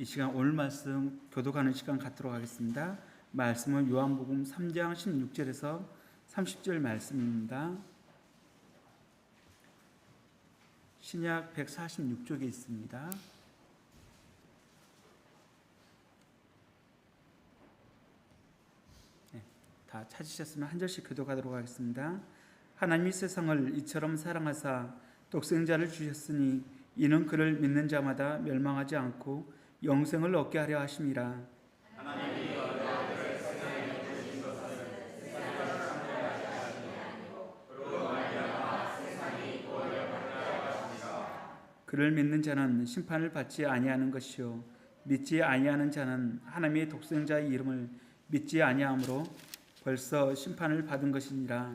이 시간 오늘 말씀 교독하는 시간 갖도록 하겠습니다. 말씀은 요한복음 3장 16절에서 30절 말씀입니다. 신약 146쪽에 있습니다. 다 찾으셨으면 한 절씩 교독하도록 하겠습니다. 하나님이 세상을 이처럼 사랑하사 독생자를 주셨으니 이는 그를 믿는 자마다 멸망하지 않고 영생을 얻게 하려 하심이라. 하나님이 어려움을 세상에 주신 것은 세상을 상대하지 아니하니고 그로 말미암아 세상이 구원을 받으려 하심이라. 그를 믿는 자는 심판을 받지 아니하는 것이요 믿지 아니하는 자는 하나님의 독생자의 이름을 믿지 아니하므로 벌써 심판을 받은 것이니라.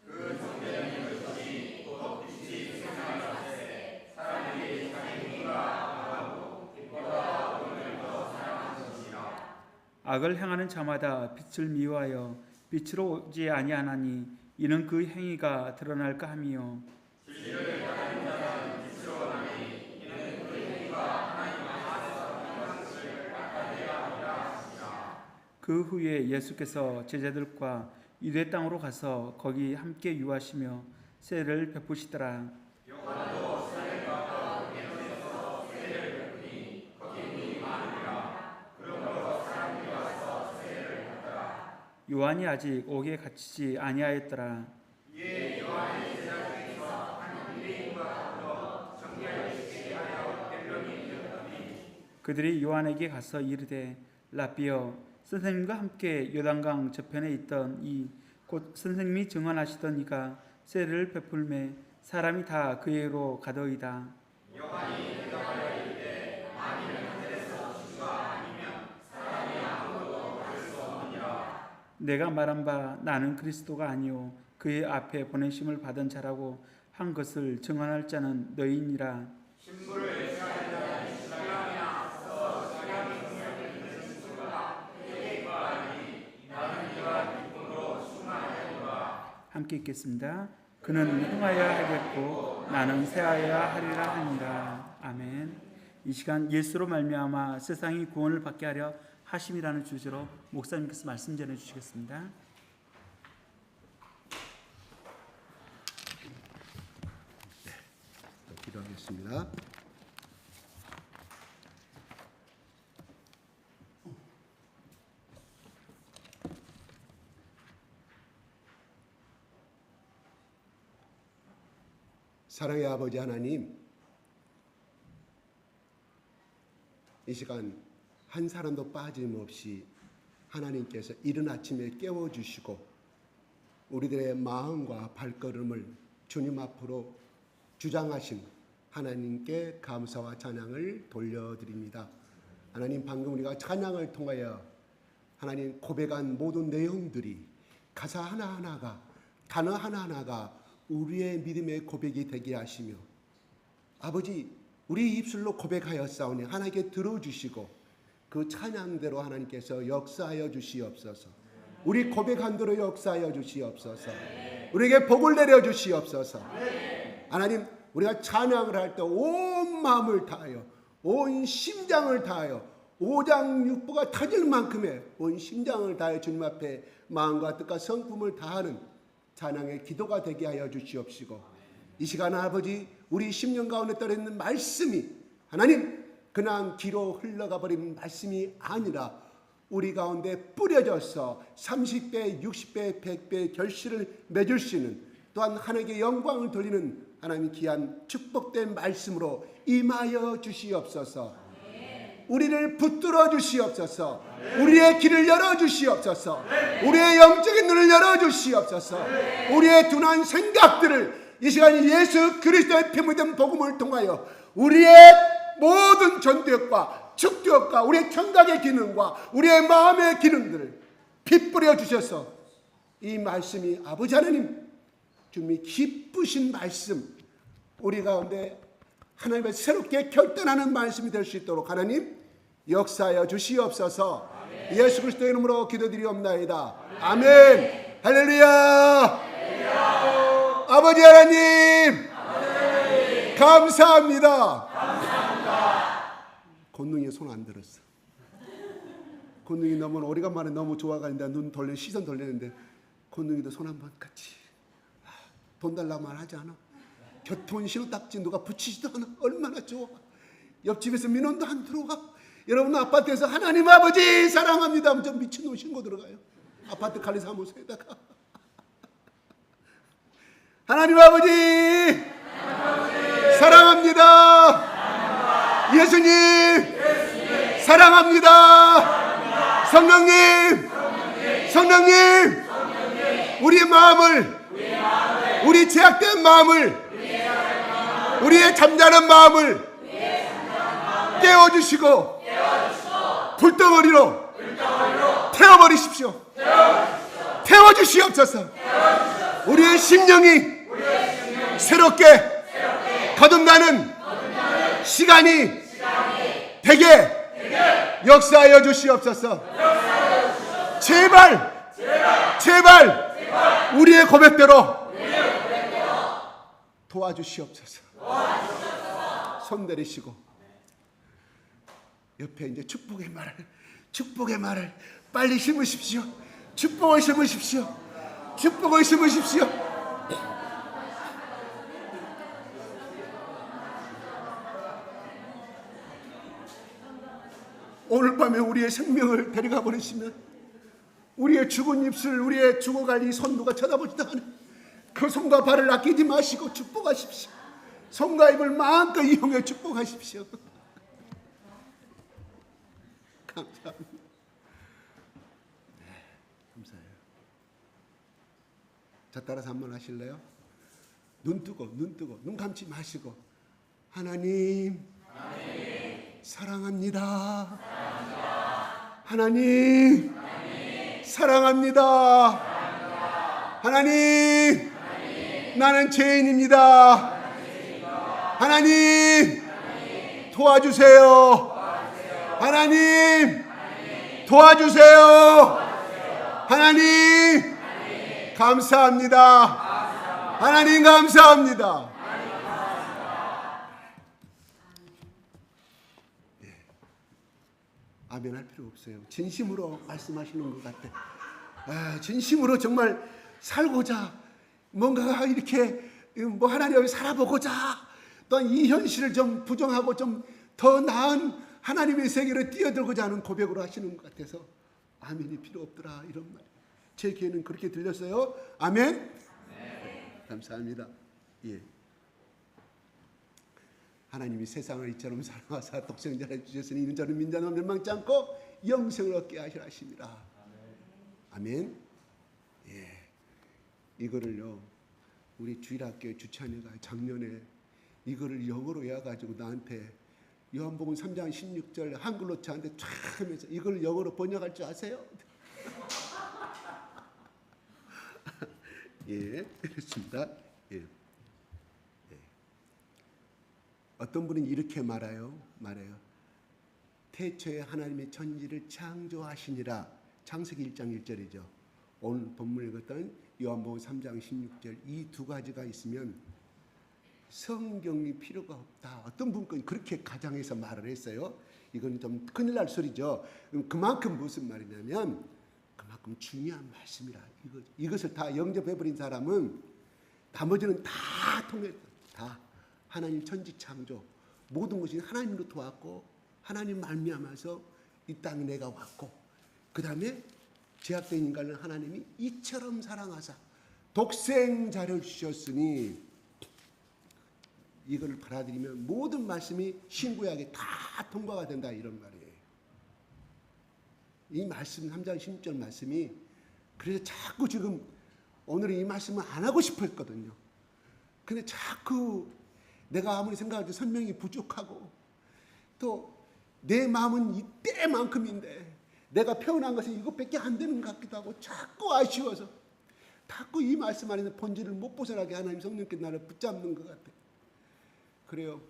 그 성경이 그것이 곧 빛이 세상에 왔으되 사람들이 자기 힘과 악하고 빛보다 어둠을 더 사랑한 것이라. 악을 행하는 자마다 빛을 미워하여 빛으로 오지 아니하나니 이는 그 행위가 드러날까 함이요. 진리를 따르는 자는 빛으로 나니 이는 그 행위가 하나님 앞에서 행한 것을 나타내려 함이라 하시니라. 그 후에 예수께서 제자들과 유대 땅으로 가서 거기 함께 유하시며 세례를 베푸시더라. 요한도 산을 가까 베드로에서 세례를 베푸니 거기 눈이 많으니라. 그러므로 사람들이 와서 세례를 받더라. 요한이 아직 옥에 갇히지 아니하였더라. 이에 요한의 제자 중에서 한 유대인과 더불어 정결을 지키게 하여 벨론이 이르더니 그들이 요한에게 가서 이르되 라비여 선생님과 함께 요단강 저편에 있던 이 곧 선생님이 증언하시던 이가 세례를 베풀매 사람이 다 그에게로 가더이다. 요한이 대답하여 이르되 만일 하늘에서 주가 아니면 사람이 아무것도 할 수 없느니라. 내가 말한 바 나는 그리스도가 아니요 그의 앞에 보내심을 받은 자라고 한 것을 증언할 자는 너희니라. 신부를 취하는 자는 신랑이 앞서 신랑이 공을 듣는 순간 그에게 말하니 나는 이와 기쁨으로 충만하리라. 함께 읽겠습니다. 그는 흥하여야 하겠고 나는 새하여야 하리라 하니라. 아멘. 이 시간 예수로 말미암아 세상이 구원을 받게 하려 하심이라는 주제로 목사님께서 말씀 전해 주시겠습니다. 기도하겠습니다. 사랑의 아버지 하나님, 이 시간 한 사람도 빠짐없이 하나님께서 이른 아침에 깨워주시고 우리들의 마음과 발걸음을 주님 앞으로 주장하신 하나님께 감사와 찬양을 돌려드립니다. 하나님, 방금 우리가 찬양을 통하여 하나님 고백한 모든 내용들이 가사 하나하나가 단어 하나하나가 우리의 믿음의 고백이 되게 하시며 아버지 우리 입술로 고백하였사오니 하나님께 들어주시고 그 찬양대로 하나님께서 역사하여 주시옵소서. 우리 고백한 대로 역사하여 주시옵소서. 우리에게 복을 내려 주시옵소서. 하나님, 우리가 찬양을 할 때 온 마음을 다하여 온 심장을 다하여 오장육부가 터질 만큼의 온 심장을 다하여 주님 앞에 마음과 뜻과 성품을 다하는 찬양의 기도가 되게 하여 주시옵시고 이 시간 아버지 우리 10년 가운데 떨어있는 말씀이 하나님 그냥 뒤로 흘러가 버린 말씀이 아니라 우리 가운데 뿌려져서 30배, 60배, 100배의 결실을 맺을 수 있는 또한 하나님께 영광을 돌리는 하나님 귀한 축복된 말씀으로 임하여 주시옵소서. 우리를 붙들어 주시옵소서. 우리의 길을 열어 주시옵소서. 우리의 영적인 눈을 열어 주시옵소서. 우리의 둔한 생각들을 이 시간 예수 그리스도의 피 묻은 복음을 통하여 우리의 모든 전두엽과 축두엽과 우리의 청각의 기능과 우리의 마음의 기능들을 빗뿌려 주셔서 이 말씀이 아버지 하나님 주님이 기쁘신 말씀 우리 가운데 하나님의 새롭게 결단하는 말씀이 될 수 있도록 하나님 역사하여 주시옵소서. 아멘. 예수 그리스도의 이름으로 기도드리옵나이다. 아멘. 아멘. 할렐루야. 할렐루야. 아버지 하나님 감사합니다. 권능이 손 안 들었어. 권능이 너무 오래간만에 너무 좋아가는데 시선 돌리는데 권능이도 손 한번 같이 돈 달라고 하지 않아. 교통 신호딱지 누가 붙이지도 않아. 얼마나 좋아. 옆집에서 민원도 안 들어와. 여러분 아파트에서 하나님 아버지 사랑합니다. 좀 미친놈 신고 들어가요. 아파트 관리사무소에다가 하나님 아버지 사랑합니다. 예수님 사랑합니다. 성령님 우리의 마음을 우리 제약된 마음을 우리의 잠자는 마음을 깨워주시고 불덩어리로 태워버리십시오. 태워주시옵소서. 우리의 심령이 새롭게 거듭나는 시간이 되게 역사하여 주시옵소서. 제발 우리의 고백대로 도와주시옵소서. 손 내리시고 옆에 이제 축복의 말을 빨리 심으십시오. 축복을 심으십시오. 오늘 밤에 우리의 생명을 데려가 버리시면 우리의 죽은 입술, 우리의 죽어갈 이 손 누가 쳐다보지도 않은 그 손과 발을 아끼지 마시고 축복하십시오. 손과 입을 마음껏 이용해 축복하십시오. 감사합니다. 네, 감사해요. 저 따라서 한번 하실래요? 눈 뜨고 눈 감지 마시고 하나님 사랑합니다. 하나님 사랑합니다. 하나님 나는 죄인입니다. 하나님 도와주세요. 하나님 도와주세요. 하나님 감사합니다. 하나님 감사합니다. 아멘 할 필요 없어요. 진심으로 말씀하시는 것 같아. 진심으로 정말 살고자 뭔가 이렇게 하나님 앞에 살아보고자 또 이 현실을 좀 부정하고 좀 더 나은 하나님의 세계로 뛰어들고자 하는 고백으로 하시는 것 같아서 아멘이 필요 없더라 이런 말. 제 귀에는 그렇게 들렸어요. 아멘. 네. 감사합니다. 예. 하나님이 세상을 이처럼 사랑하사 독생자를 주셨으니 이는 저는 민자는 멸망치 않고 영생을 얻게 하시라 하십니다. 아멘. 예. 이거를요 우리 주일학교 주찬이가 작년에 이거를 영어로 외워가지고 나한테 요한복음 3장 16절 한글로 저한테 쫙 하면서 이걸 영어로 번역할 줄 아세요? 예, 그렇습니다. 예. 예. 어떤 분은 이렇게 말해요. 태초에 하나님의 천지를 창조하시니라. 창세기 1장 1절이죠. 오늘 본문을 읽었던 요한복음 3장 16절 이 두 가지가 있으면 성경이 필요가 없다. 어떤 분은 그렇게 가장해서 말을 했어요. 이건 좀 큰일 날 소리죠. 그만큼 무슨 말이냐면 그만큼 중요한 말씀이라. 이것을 다 영접해버린 사람은 나머지는 다 통해. 다 하나님 천지 창조 모든 것이 하나님으로부터 왔고 하나님 말미암아서 이 땅에 내가 왔고 그 다음에 죄악된 인간을 하나님이 이처럼 사랑하사 독생자를 주셨으니 이걸 받아들이면 모든 말씀이 신구약에 다 통과가 된다 이런 말이에요. 이 말씀 3장 16절 말씀이 그래서 자꾸 지금 오늘은 이 말씀을 안 하고 싶어 했거든요. 근데 자꾸 내가 아무리 생각해도 설명이 부족하고 또 내 마음은 이때만큼인데 내가 표현한 것은 이것밖에 안 되는 것 같기도 하고 자꾸 아쉬워서 자꾸 이 말씀 안에서 본질을 못 벗어나게 하나님 성령께서 나를 붙잡는 것 같아요. 그래요.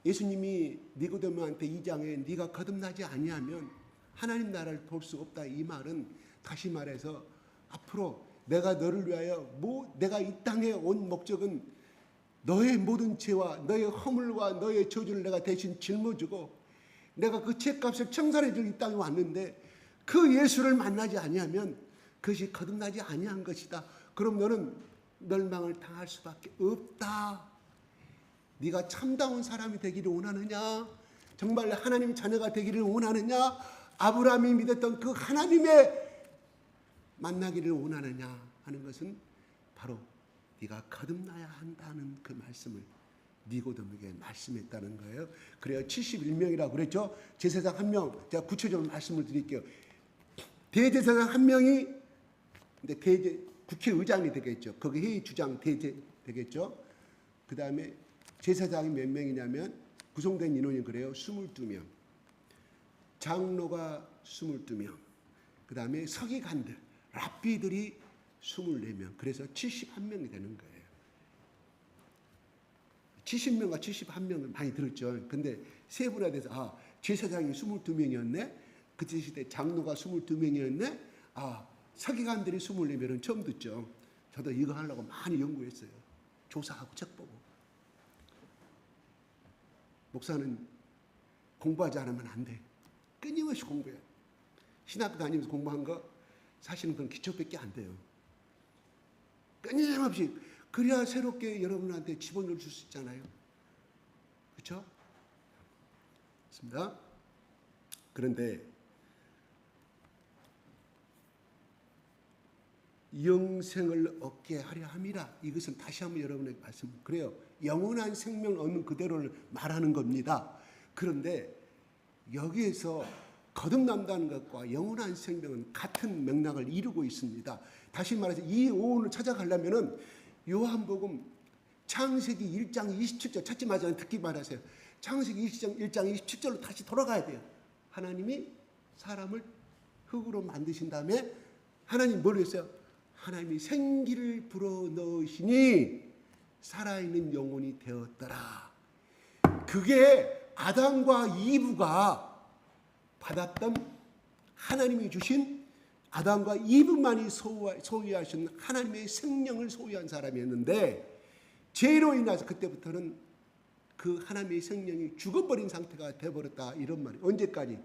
예수님이 니고데모한테 2장에 네가 거듭나지 아니하면 하나님 나라를 볼 수 없다 이 말은 다시 말해서 앞으로 내가 너를 위하여 내가 이 땅에 온 목적은 너의 모든 죄와 너의 허물과 너의 저주를 내가 대신 짊어지고 내가 그 죄값을 청산해 줄 이 땅에 왔는데 그 예수를 만나지 아니하면 그것이 거듭나지 아니한 것이다. 그럼 너는 멸망을 당할 수밖에 없다. 네가 참다운 사람이 되기를 원하느냐? 정말 하나님 자녀가 되기를 원하느냐? 아브라함이 믿었던 그 하나님의 만나기를 원하느냐 하는 것은 바로 네가 거듭나야 한다는 그 말씀을 니고데모에게 말씀했다는 거예요. 그래요. 71명이라고 그랬죠. 제사장 한 명. 제가 구체적으로 말씀을 드릴게요. 대제사장 한 명이 국회의장이 되겠죠. 거기 회의 주장 대제 되겠죠. 그 다음에 제사장이 몇 명이냐면 구성된 인원이 그래요. 22명. 장로가 22명. 그 다음에 서기관들, 랍비들이 24명. 그래서 71명이 되는 거예요. 70명과 71명을 많이 들었죠. 근데 세분화돼서 제사장이 22명이었네. 그때 시대 장로가 22명이었네. 서기관들이 24명은 처음 듣죠. 저도 이거 하려고 많이 연구했어요. 조사하고 책 보고. 목사는 공부하지 않으면 안 돼. 끊임없이 공부해. 신학교 다니면서 공부한 거 사실은 그건 기초밖에 안 돼요. 끊임없이. 그래야 새롭게 여러분한테 집어넣을 수 있잖아요. 그렇죠? 맞습니다. 그런데 영생을 얻게 하려 함이라. 이것은 다시 한번 여러분에게 말씀. 그래요. 영원한 생명을 얻는 그대로를 말하는 겁니다. 그런데 여기에서 거듭난다는 것과 영원한 생명은 같은 맥락을 이루고 있습니다. 다시 말해서 이 오온을 찾아가려면은 요한복음 창세기 1장 27절 찾지 마세요. 듣기 말하세요. 창세기 1장 27절로 다시 돌아가야 돼요. 하나님이 사람을 흙으로 만드신 다음에 하나님 뭘 했어요? 하나님이 생기를 불어넣으시니 살아있는 영혼이 되었더라. 그게 아담과 이브가 받았던 하나님이 주신 아담과 이브만이 소유하신 하나님의 생명을 소유한 사람이었는데 죄로 인해서 그때부터는 그 하나님의 생명이 죽어버린 상태가 되어버렸다. 이런 말이 언제까지?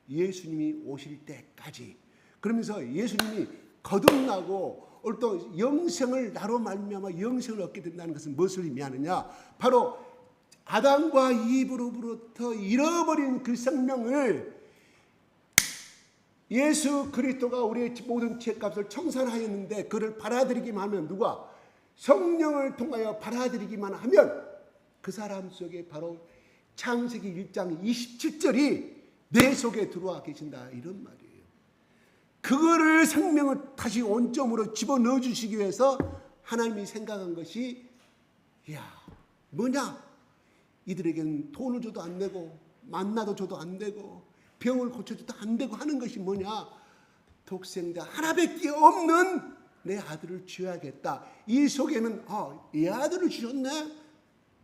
예수님이 오실 때까지. 그러면서 예수님이 거듭나고 또 영생을 나로 말미암아 영생을 얻게 된다는 것은 무엇을 의미하느냐? 바로 아담과 이브로부터 잃어버린 그 생명을 예수 그리스도가 우리의 모든 죄값을 청산하였는데 그를 받아들이기만 하면 누가? 성령을 통하여 받아들이기만 하면 그 사람 속에 바로 창세기 1장 27절이 내 속에 들어와 계신다. 이런 말이에요. 그거를 생명을 다시 원점으로 집어넣어 주시기 위해서 하나님이 생각한 것이 뭐냐? 이들에게는 돈을 줘도 안 되고 만나도 줘도 안 되고 병을 고쳐줘도 안 되고 하는 것이 뭐냐? 독생자 하나밖에 없는 내 아들을 줘야겠다. 이 속에는 이 아들을 주셨네?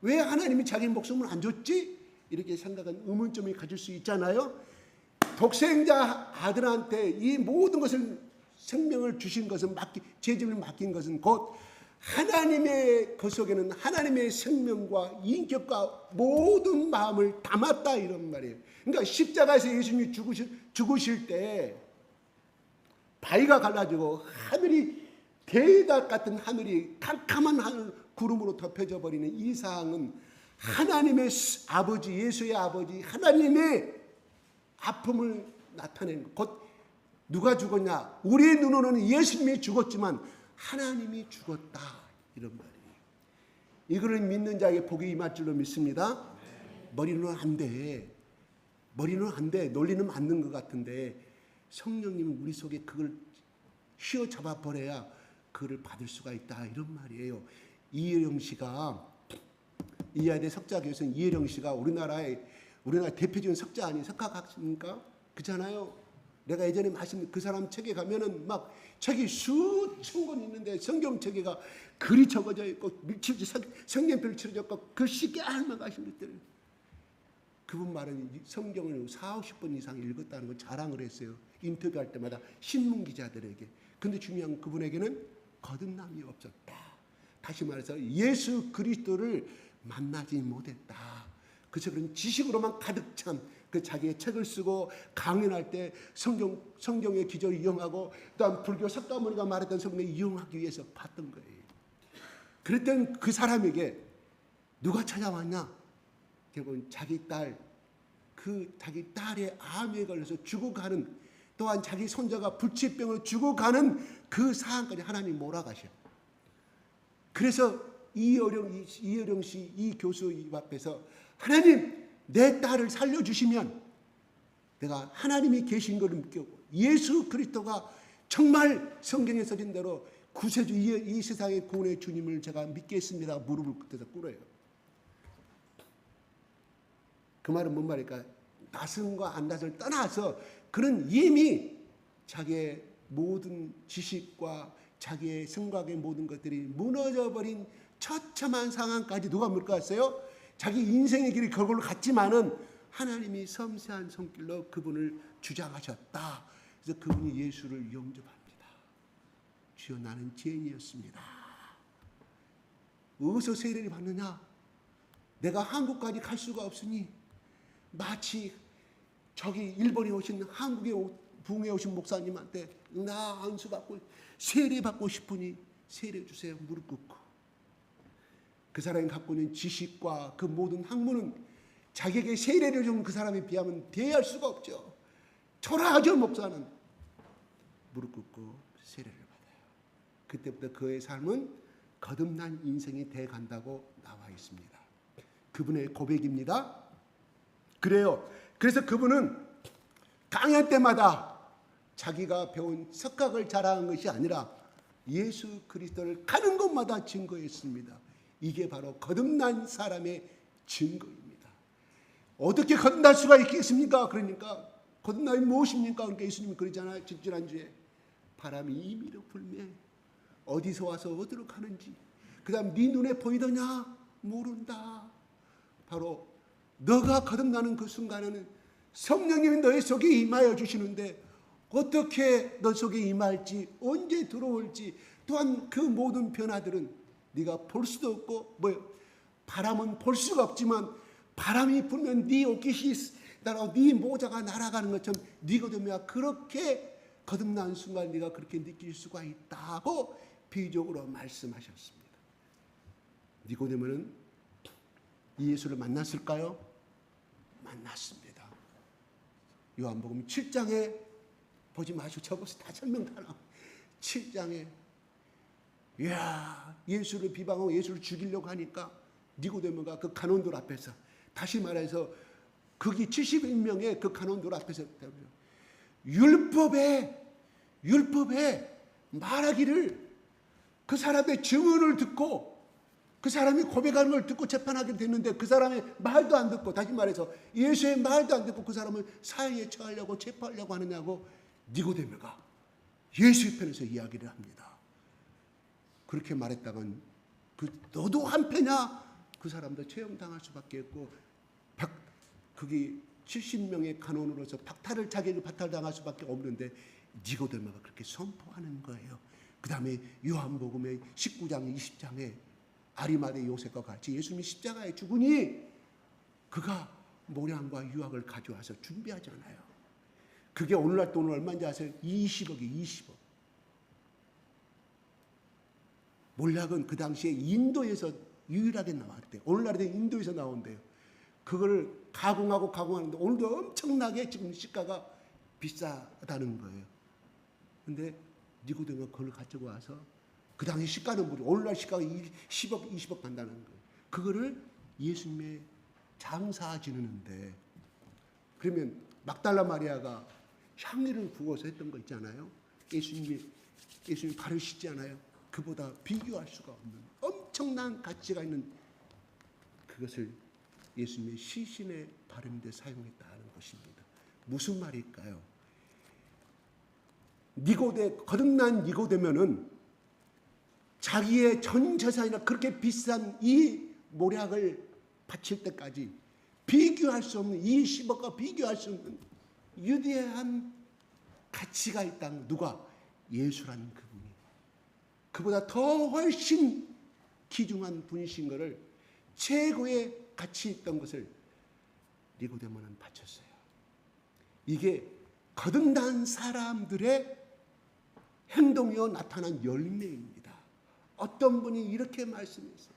왜 하나님이 자기 목숨을 안 줬지? 이렇게 생각한 의문점이 가질 수 있잖아요. 독생자 아들한테 이 모든 것을 생명을 주신 것은 죄짐을 맡긴 것은 곧 하나님의 그 속에는 하나님의 생명과 인격과 모든 마음을 담았다 이런 말이에요. 그러니까 십자가에서 예수님이 죽으실 때 바위가 갈라지고 하늘이 대낮 같은 하늘이 캄캄한 하늘 구름으로 덮여져 버리는 이 상황은 하나님의 아버지 예수의 아버지 하나님의 아픔을 나타낸 곧 누가 죽었냐? 우리의 눈으로는 예수님이 죽었지만 하나님이 죽었다 이런 말이에요. 이거를 믿는 자에게 복이 임할 줄로 믿습니다. 머리는 안 돼. 머리는 안 돼. 논리는 맞는 것 같은데 성령님은 우리 속에 그걸 휘어잡아 버려야 그를 받을 수가 있다 이런 말이에요. 이혜령 씨가 이하대 석자교수는 이혜령 씨가 우리나라 대표적인 석자 아니 석학학습니까? 그렇잖아요. 내가 예전에 말씀 그 사람 책에 가면은 막 책이 수천 권 있는데 성경책에가 글이 적어져 있고 성경표를 치러졌고 글씨 깨알만 가시는 것들. 그분 말은 성경을 40-50번 이상 읽었다는 걸 자랑을 했어요. 인터뷰할 때마다 신문 기자들에게. 근데 중요한 건 그분에게는 거듭남이 없었다. 다시 말해서 예수 그리스도를 만나지 못했다. 그래서 그런 지식으로만 가득 찬 그 자기의 책을 쓰고 강연할 때 성경의 기저를 이용하고 또한 불교 석가모니가 말했던 성경을 이용하기 위해서 봤던 거예요. 그랬던 그 사람에게 누가 찾아왔냐? 결국은 자기 딸, 그 자기 딸의 암에 걸려서 죽어가는, 또한 자기 손자가 불치병으로 죽어가는 그 상황까지 하나님 몰아가셔. 그래서 이어령 씨, 이 교수 앞에서 하나님, 내 딸을 살려주시면 내가 하나님이 계신 것을 믿고 예수 그리스도가 정말 성경에 써진 대로 구세주, 이 세상의 구원의 주님을 제가 믿겠습니다. 무릎을 꿇어서 꿇어요. 그 말은 뭔 말일까? 낯선과 안 낯을 떠나서 그는 이미 자기의 모든 지식과 자기의 생각의 모든 것들이 무너져버린 처참한 상황까지 누가 물어갔어요? 자기 인생의 길이 그걸로 갔지만은 하나님이 섬세한 손길로 그분을 주장하셨다. 그래서 그분이 예수를 영접합니다. 주여, 나는 죄인이었습니다. 어디서 세례를 받느냐? 내가 한국까지 갈 수가 없으니 마치 저기 일본에 오신 한국에 부흥에 오신 목사님한테 나 안수 받고 세례 받고 싶으니 세례 주세요. 무릎 꿇고. 그 사람이 갖고 있는 지식과 그 모든 학문은 자기에게 세례를 준 그 사람에 비하면 대할 수가 없죠. 초라하죠. 목사는 무릎 꿇고 세례를 받아요. 그때부터 그의 삶은 거듭난 인생이 돼 간다고 나와 있습니다. 그분의 고백입니다. 그래요. 그래서 그분은 강연 때마다 자기가 배운 석학을 자랑한 것이 아니라 예수 그리스도를 가는 곳마다 증거했습니다. 이게 바로 거듭난 사람의 증거입니다. 어떻게 거듭날 수가 있겠습니까? 그러니까 거듭남이 무엇입니까? 그러니까 예수님이 그러잖아요. 지난주에 바람이 임의로 불매 어디서 와서 어디로 가는지, 그 다음 네 눈에 보이더냐? 모른다. 바로 너가 거듭나는 그 순간에는 성령님이 너의 속에 임하여 주시는데 어떻게 너 속에 임할지, 언제 들어올지, 또한 그 모든 변화들은 네가 볼 수도 없고, 바람은 볼 수가 없지만 바람이 불면 네 옷깃이 날아가고 네 모자가 날아가는 것처럼 니고데모가 그렇게 거듭난 순간 네가 그렇게 느낄 수가 있다고 비유적으로 말씀하셨습니다. 니고데모는 예수를 만났을까요? 만났습니다. 요한복음 7장에 보지 마시고 저것을 다 설명 다 나와. 7장에 예수를 비방하고 예수를 죽이려고 하니까 니고데모가 그 간원들 앞에서, 다시 말해서 거기 71명의 그 간원들 앞에서 율법에 말하기를 그 사람의 증언을 듣고 그 사람이 고백하는 걸 듣고 재판하게 됐는데 그 사람의 말도 안 듣고, 다시 말해서 예수의 말도 안 듣고 그 사람을 사형에 처하려고 체포하려고 하느냐고 니고데모가 예수의 편에서 이야기를 합니다. 그렇게 말했다간 너도 한패냐? 그 사람도 처형당할 수밖에 없고 거기 70명의 간원으로서 자기를 박탈당할 수밖에 없는데 니고데모가 그렇게 선포하는 거예요. 그 다음에 요한복음의 19장 20장에 아리마대 요셉과 같이 예수님이 십자가에 죽으니 그가 모량과 유황을 가져와서 준비하잖아요. 그게 오늘날 돈은 얼마인지 아세요? 20억이. 몰락은 그 당시에 인도에서 유일하게 나왔대요. 오늘날에 인도에서 나온대요. 그걸 가공하는데 오늘도 엄청나게 지금 시가가 비싸다는 거예요. 근데 니고데모가 그걸 가지고 와서 그 당시 시가는 뭐죠? 오늘날 시가가 10억, 20억 간다는 거예요. 그거를 예수님의 장사 지르는데, 그러면 막달라 마리아가 향유를 부어서 했던 거 있잖아요. 예수님이 발을 씻잖아요. 그보다 비교할 수가 없는 엄청난 가치가 있는 그것을 예수님의 시신에 바르는 데 사용했다는 것입니다. 무슨 말일까요? 거듭난 니고데모는 자기의 전 재산이나 그렇게 비싼 이 모략을 바칠 때까지 비교할 수 없는, 이 10억과 비교할 수 없는 위대한 가치가 있다는, 누가? 예수라는 그분이. 그보다 더 훨씬 귀중한 분이신 것을 최고의 가치 있던 것을 니고데모는 바쳤어요. 이게 거듭난 사람들의 행동이요 나타난 열매입니다. 어떤 분이 이렇게 말씀했어요.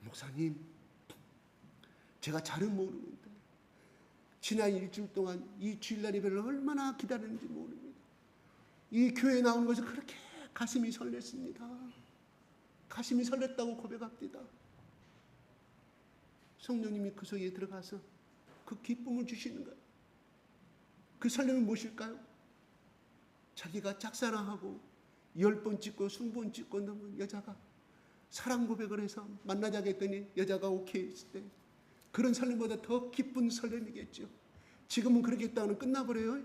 목사님, 제가 잘은 모르는데 지난 일주일 동안 이 주일날 예배를 얼마나 기다렸는지 모릅니다. 이 교회에 나온 것이 그렇게 가슴이 설렜습니다. 가슴이 설렜다고 고백합니다. 성령님이 그 속에 들어가서 그 기쁨을 주시는 거예요. 그 설렘은 무엇일까요? 자기가 짝사랑하고 10번 찍고 20번 찍고 넘은 여자가 사랑 고백을 해서 만나자고 했더니 여자가 오케이 했을 때 그런 설렘보다 더 기쁜 설렘이겠죠. 지금은 그렇게 했다가는 끝나버려요.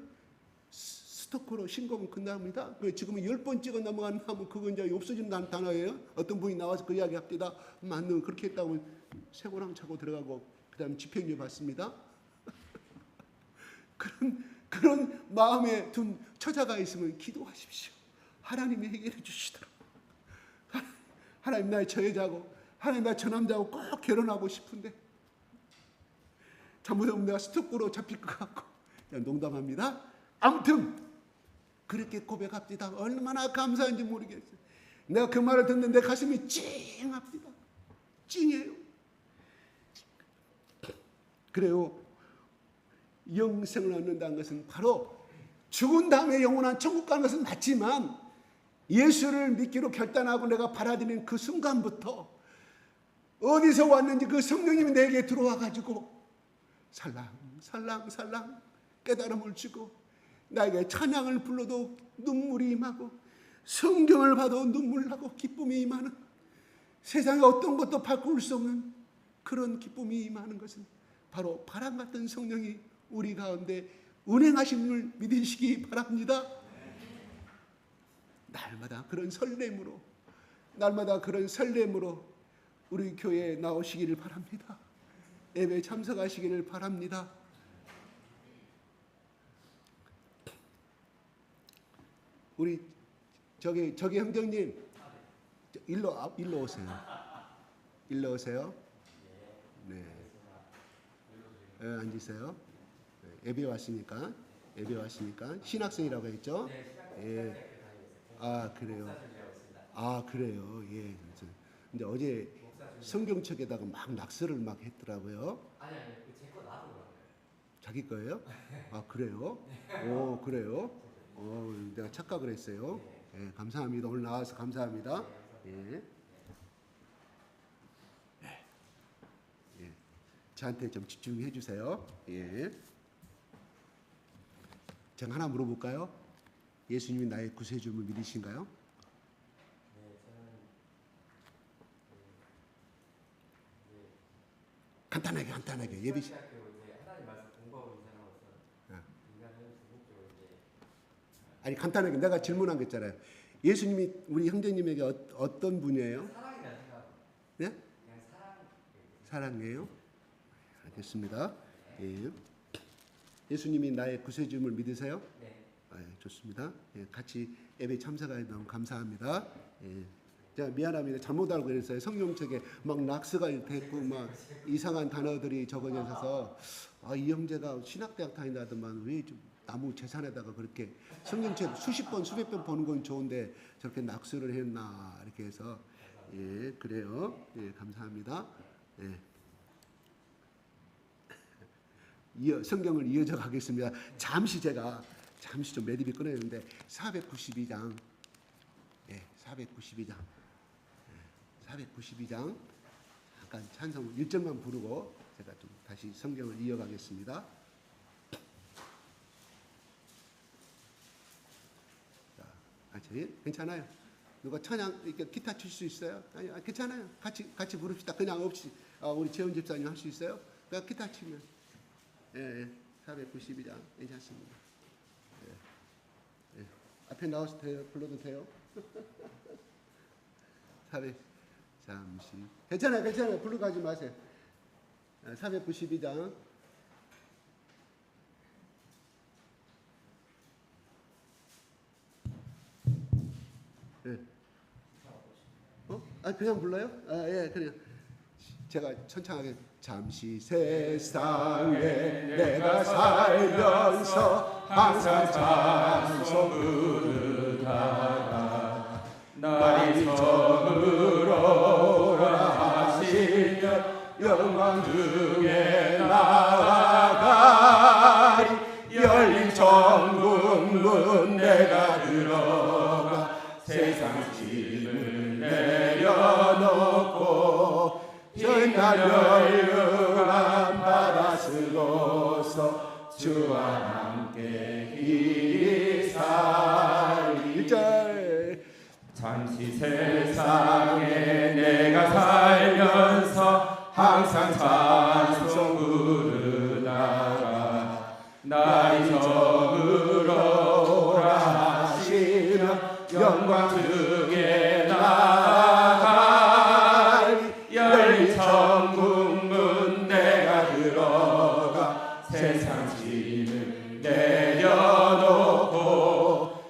스토커로 신고하면 끝납니다. 지금은 10번 찍어 넘어가면 그건 이제 없어진다는 단어예요. 어떤 분이 나와서 그 이야기 합니다. 맞는 그렇게 했다면 쇠고랑 차고 들어가고 그 다음에 집행유예 받습니다. 그런 마음에 둔 처자가 있으면 기도하십시오. 하나님이 해결해 주시도록. 하나님 나의 저 여자하고 하나님 나의 저 남자하고 꼭 결혼하고 싶은데 잘못하면 내가 스토커로 잡힐 것 같고. 농담합니다. 아무튼 그렇게 고백합니다. 얼마나 감사한지 모르겠어요. 내가 그 말을 듣는데 가슴이 찡합니다. 찡해요. 그래요. 영생을 얻는다는 것은 바로 죽은 다음에 영원한 천국 가는 것은 맞지만 예수를 믿기로 결단하고 내가 받아들이는 그 순간부터 어디서 왔는지 그 성령님이 내게 들어와 가지고 살랑살랑 깨달음을 주고 나에게 찬양을 불러도 눈물이 임하고 성경을 봐도 눈물 나고 기쁨이 임하는 세상에 어떤 것도 바꿀 수 없는 그런 기쁨이 임하는 것은 바로 바람 같은 성령이 우리 가운데 운행하심을 믿으시기 바랍니다. 날마다 그런 설렘으로 우리 교회에 나오시기를 바랍니다. 예배 참석하시기를 바랍니다. 우리 저기 형제님 일로 오세요. 일로 오세요. 네. 앉으세요. 예배 왔으니까 신학생이라고 했죠? 예. 아 그래요. 아 그래요. 예. 근데 어제 성경책에다가 막 낙서를 막 했더라고요. 아니 제 거 놔두더라고요. 자기 거예요? 아 그래요? 오 그래요? 내가 착각을 했어요. 예, 감사합니다. 오늘 나와서 감사합니다. 예. 예. 저한테 좀 집중해 주세요. 예. 제가 하나 물어볼까요? 예수님이 나의 구세주를 믿으신가요? 네, 저는 간단하게 예비 시. 대학교 이제 하나님 말씀 공부하고 있는 사람으로서 인간은 궁극적으로 이제 아니 간단하게 내가 질문한 거 있잖아요. 예수님이 우리 형제님에게 어떤 분이에요? 사랑이라는 생각. 네? 그냥 사랑이에요? 알겠습니다. 예. 예수님이 나의 구세주임을 믿으세요? 네. 아, 좋습니다. 예, 같이 예배 참석하여 너무 감사합니다. 예. 제가 미안합니다. 잘못 알고 그랬어요. 성경책에 막 낙서가 됐고 막 이상한 단어들이 적어져 있어서 이 형제가 신학대학 다닌다더만 왜 좀 나무 재산에다가 그렇게 성경책 수십 번 수백 번 보는 건 좋은데 저렇게 낙서를 했나 이렇게 해서 예 그래요. 예 감사합니다. 예. 성경을 이어져 가겠습니다. 잠시 좀 매듭이 끊어졌는데 492장 예 492장 잠깐 찬송 1절만 부르고 제가 좀 다시 성경을 이어가겠습니다. 괜찮아요. 누가 찬양 이렇게 기타 칠 수 있어요? 아니 괜찮아요. 같이 부릅시다. 그냥 없이 우리 재훈 집사님 할 수 있어요? 그냥 기타 치면 예 492장 괜찮습니다. 예. 앞에 나와서 돼요? 불러도 돼요? 400 잠시 괜찮아요. 불러가지 마세요. 492장 네. 그냥 불러요? 예, 그냥 제가 천천하게 잠시 세상에 내가 살면서 항상 찬송 부르다가 날이 저물어라 하시면 영광 중에 나아가리 열린 천국 문 내가 들어가 세상 짐을 내려놓고 전날 열려간 바다 쓰고서 주와 함께 길이 살리 1절 잠시 세상에 내가 살면서 항상 찬송 부르다가 날이 저물어라 하시면 영광 중에 나아가리 열린 천국 문 내가 들어가 세상 짐을 내려놓고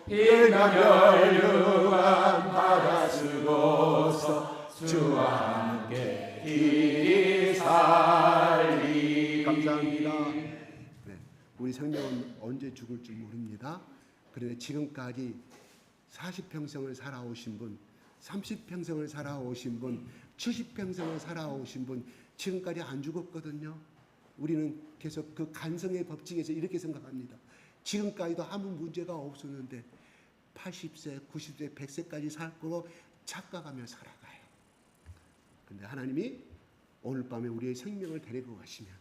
빛나 열류한 바다 쓰고서 주와 함께 길이 살리. 감사합니다. 네, 우리 생명은 언제 죽을지 모릅니다. 그런데 지금까지 40평생을 살아오신 분, 30평생을 살아오신 분, 70평생을 살아오신 분 지금까지 안 죽었거든요. 우리는 계속 그 간성의 법칙에서 이렇게 생각합니다. 지금까지도 아무 문제가 없었는데 80세, 90세, 100세까지 살 거로 착각하며 살아가요. 근데 하나님이 오늘 밤에 우리의 생명을 데리고 가시면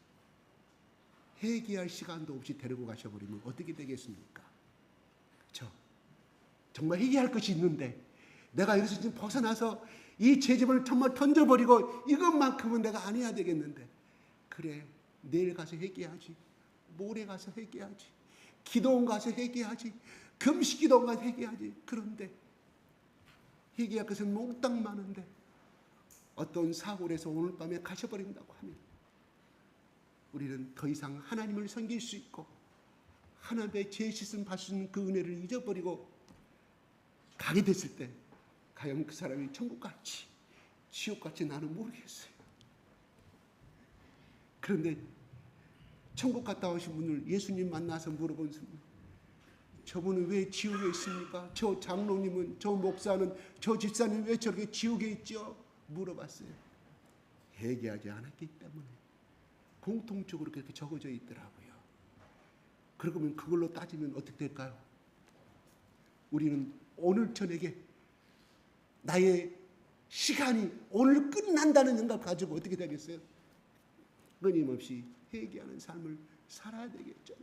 회개할 시간도 없이 데리고 가셔버리면 어떻게 되겠습니까? 그렇죠? 정말 회개할 것이 있는데 내가 여기서 지금 벗어나서 이 죄짐을 정말 던져버리고 이것만큼은 내가 안 해야 되겠는데, 그래 내일 가서 회개하지, 모레 가서 회개하지, 기도원 가서 회개하지, 금식 기도원 가서 회개하지. 그런데 회개할 것은 몽땅 많은데 어떤 사고를 해서 오늘 밤에 가셔버린다고 하면 우리는 더 이상 하나님을 섬길 수 있고 하나님의 죄 씻음 받을 수 있는 그 은혜를 잊어버리고 가게 됐을 때 과연 그 사람이 천국 갈지 지옥 갈지 나는 모르겠어요. 그런데 천국 갔다 오신 분을 예수님 만나서 물어본 분은 저분은 왜 지옥에 있습니까? 저 장로님은, 저 목사는, 저 집사님 왜 저렇게 지옥에 있죠? 물어봤어요. 회개하지 않았기 때문에. 공통적으로 그렇게 적어져 있더라고요. 그러면 그걸로 따지면 어떻게 될까요? 우리는 오늘 저녁에 나의 시간이 오늘 끝난다는 생각 가지고 어떻게 되겠어요? 끊임없이 회개하는 삶을 살아야 되겠죠.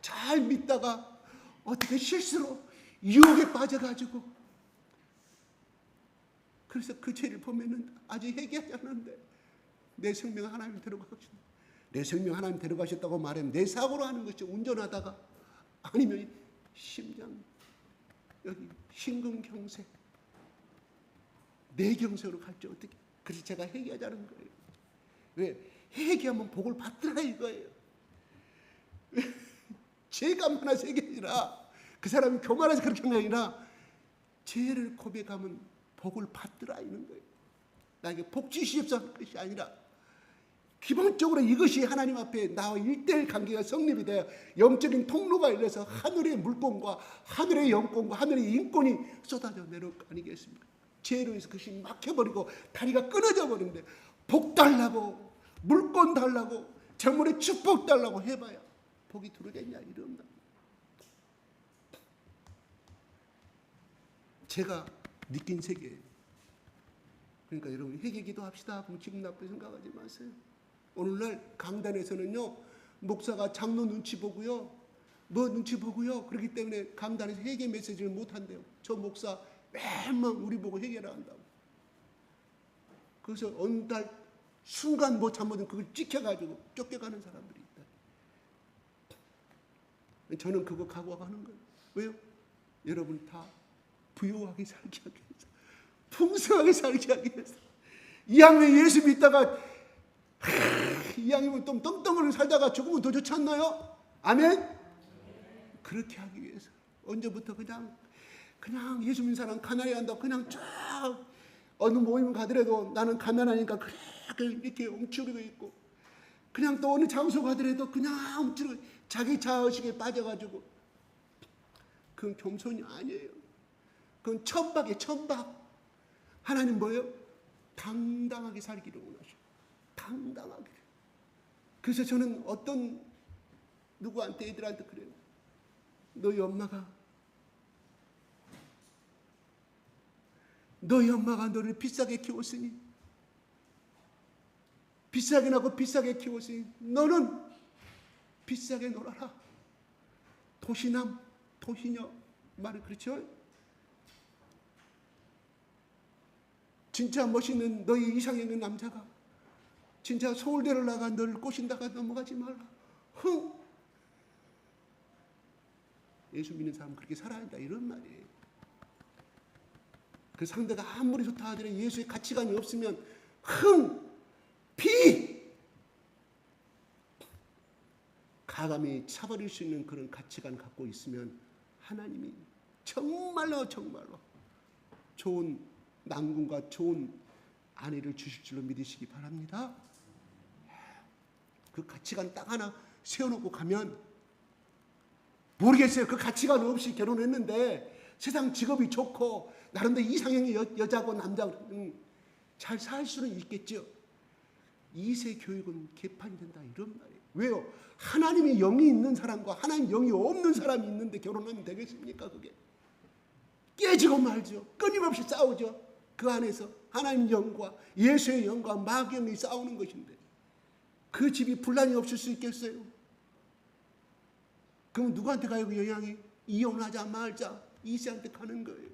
잘 믿다가 어떻게 실수로 유혹에 빠져가지고, 그래서 그 죄를 보면은 아직 회개하지 않았는데 내 생명 하나님 데려가셨다. 내 생명 하나님 데려가셨다고 말하면 내 사고로 하는 것이 운전하다가 아니면 심장 여기 심근경색 뇌경색으로 갈지 어떻게. 그래서 제가 회개하자는 거예요. 왜? 회개하면 복을 받더라 이거예요. 죄가 많아서 회개 아니라, 그 사람이 교만해서 그렇게 한 게 아니라 죄를 고백하면 복을 받더라 이런 거예요. 나에게 복 주시옵소서 하는 것이 아니라 기본적으로 이것이 하나님 앞에 나와 1:1 관계가 성립이 돼야 영적인 통로가 열려서 하늘의 물권과 하늘의 영권과 하늘의 인권이 쏟아져 내려올 거 아니겠습니까? 죄로 해서 그것이 막혀버리고 다리가 끊어져 버리는데 복 달라고, 물권 달라고, 정말의 축복 달라고 해봐야 복이 들어오겠냐 이런다. 제가 느낀 세계예요. 그러니까 여러분 회개 기도합시다. 그럼 기분 나쁘게 생각하지 마세요. 오늘날 강단에서는요, 목사가 장로 눈치 보고요, 뭐 눈치 보고요, 그렇기 때문에 강단에서 회개 메시지를 못 한대요. 저 목사 맨날 우리 보고 회개를 한다고. 그래서 어느 날 순간 뭐 잘못은 그걸 찍혀가지고 쫓겨가는 사람들이 있다. 저는 그거 각오하는 거예요. 왜요? 여러분 다 부유하게 살게 하기 위해서, 풍성하게 살게 하기 위해서. 이왕이면 예수 믿다가 이왕이면 좀 떵떵거리고 살다가 죽으면 더 좋지 않나요? 아멘? 그렇게 하기 위해서 언제부터 그냥 예수 믿는 사람 가난해 한다고 그냥 쫙 어느 모임 가더라도 나는 가난하니까 그렇게 이렇게 움츠리고 있고, 그냥 또 어느 장소 가더라도 그냥 움츠리고 자기 자의식에 빠져가지고, 그건 겸손이 아니에요. 그건 천박이에요. 천박. 하나님 뭐예요? 당당하게 살기를 원하셔. 당당하게. 그래서 저는 어떤 누구한테 애들한테 그래요. 너희 엄마가 너를 비싸게 키웠으니, 비싸게 낳고 비싸게 키웠으니 너는 비싸게 놀아라. 도시남, 도시녀 말이 그렇죠? 진짜 멋있는 너희 이상형의 남자가 진짜 서울대를 나가 너를 꼬신다가 넘어가지 말라. 흥! 예수 믿는 사람은 그렇게 살아야 한다, 이런 말이에요. 그 상대가 아무리 좋다 하더라도 예수의 가치관이 없으면 흥! 피! 가감히 차버릴 수 있는 그런 가치관 갖고 있으면 하나님이 정말로 좋은 남궁과 좋은 아내를 주실 줄로 믿으시기 바랍니다. 그 가치관 딱 하나 세워놓고 가면, 모르겠어요. 그 가치관 없이 결혼했는데 세상 직업이 좋고 나름대로 이상형의 여자고 남자고 잘 살 수는 있겠죠. 2세 교육은 개판이 된다, 이런 말이에요. 왜요? 하나님의 영이 있는 사람과 하나님 영이 없는 사람이 있는데 결혼하면 되겠습니까? 그게 깨지고 말죠. 끊임없이 싸우죠. 그 안에서 하나님 영과 예수의 영과 마귀의 영이 싸우는 것인데 그 집이 분란이 없을 수 있겠어요? 그럼 누구한테 가요? 그 영향이? 이혼하자 말자, 이세한테 가는 거예요.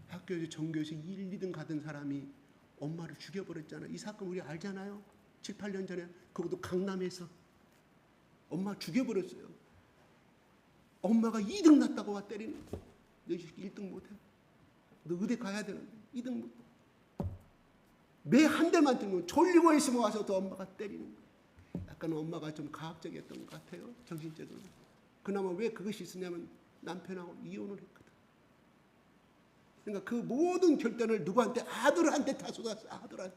학교에서 전교에서 1, 2등 가던 사람이 엄마를 죽여버렸잖아요. 이 사건 우리 알잖아요. 7, 8년 전에. 그것도 강남에서 엄마 죽여버렸어요. 엄마가 2등 났다고 와 때리는 거예요. 너 1등 못해? 너 의대 가야 되는데 2등 못해? 매 한 대만 들면 졸리고 있으면 와서 또 엄마가 때리는 거예요. 약간 엄마가 좀 가학적이었던 것 같아요. 정신적으로. 그나마 왜 그것이 있었냐면 남편하고 이혼을 했거든. 그러니까 그 모든 결단을 누구한테? 아들한테 다 쏟았어. 아들한테.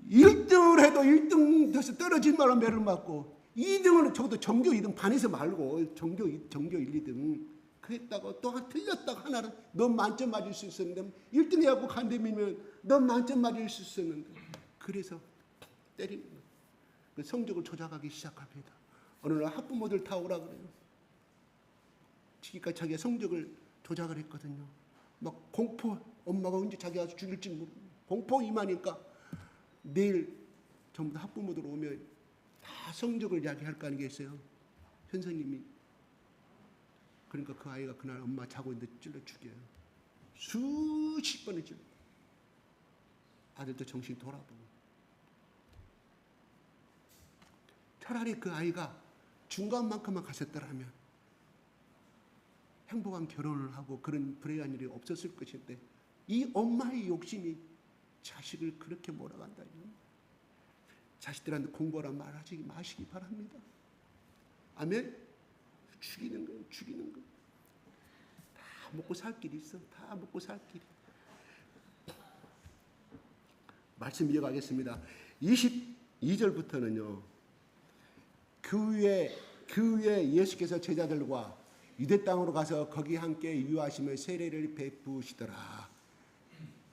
1등을 해도 1등 돼서 떨어진 말로 매를 맞고, 2등을 적어도 전교 2등 반에서 말고 전교 1, 2등 그랬다고 또 틀렸다고 하나는 넌 만점 맞을 수 있었는데, 1등 해갖고 간대미면 넌 만점 맞을 수 있었는데, 그래서 때리는 거예요. 그 성적을 조작하기 시작합니다. 어느 날 학부모들 다 오라 그래요. 지금까지 자기가 성적을 조작을 했거든요. 막 공포, 엄마가 언제 자기 아주 죽일지 모르고 공포 임하니까 내일 전부 다 학부모들 오면 다 성적을 이야기할 거 아니겠어요? 선생님이. 그러니까 그 아이가 그날 엄마 자고 있는데 찔러 죽여요. 수십 번을 찔러. 아들도 정신 돌아보고. 차라리 그 아이가 중간만큼만 갔었더라면 행복한 결혼을 하고 그런 불행한 일이 없었을 것인데, 이 엄마의 욕심이 자식을 그렇게 몰아간다. 자식들한테 공부하라 말하지 마시기 바랍니다. 아멘? 죽이는 거예요. 죽이는 거. 다 먹고 살 길이 있어. 다 먹고 살 길이. 말씀 이어가겠습니다. 22절부터는요. 그 후에 예수께서 제자들과 유대 땅으로 가서 거기 함께 유하시며 세례를 베푸시더라.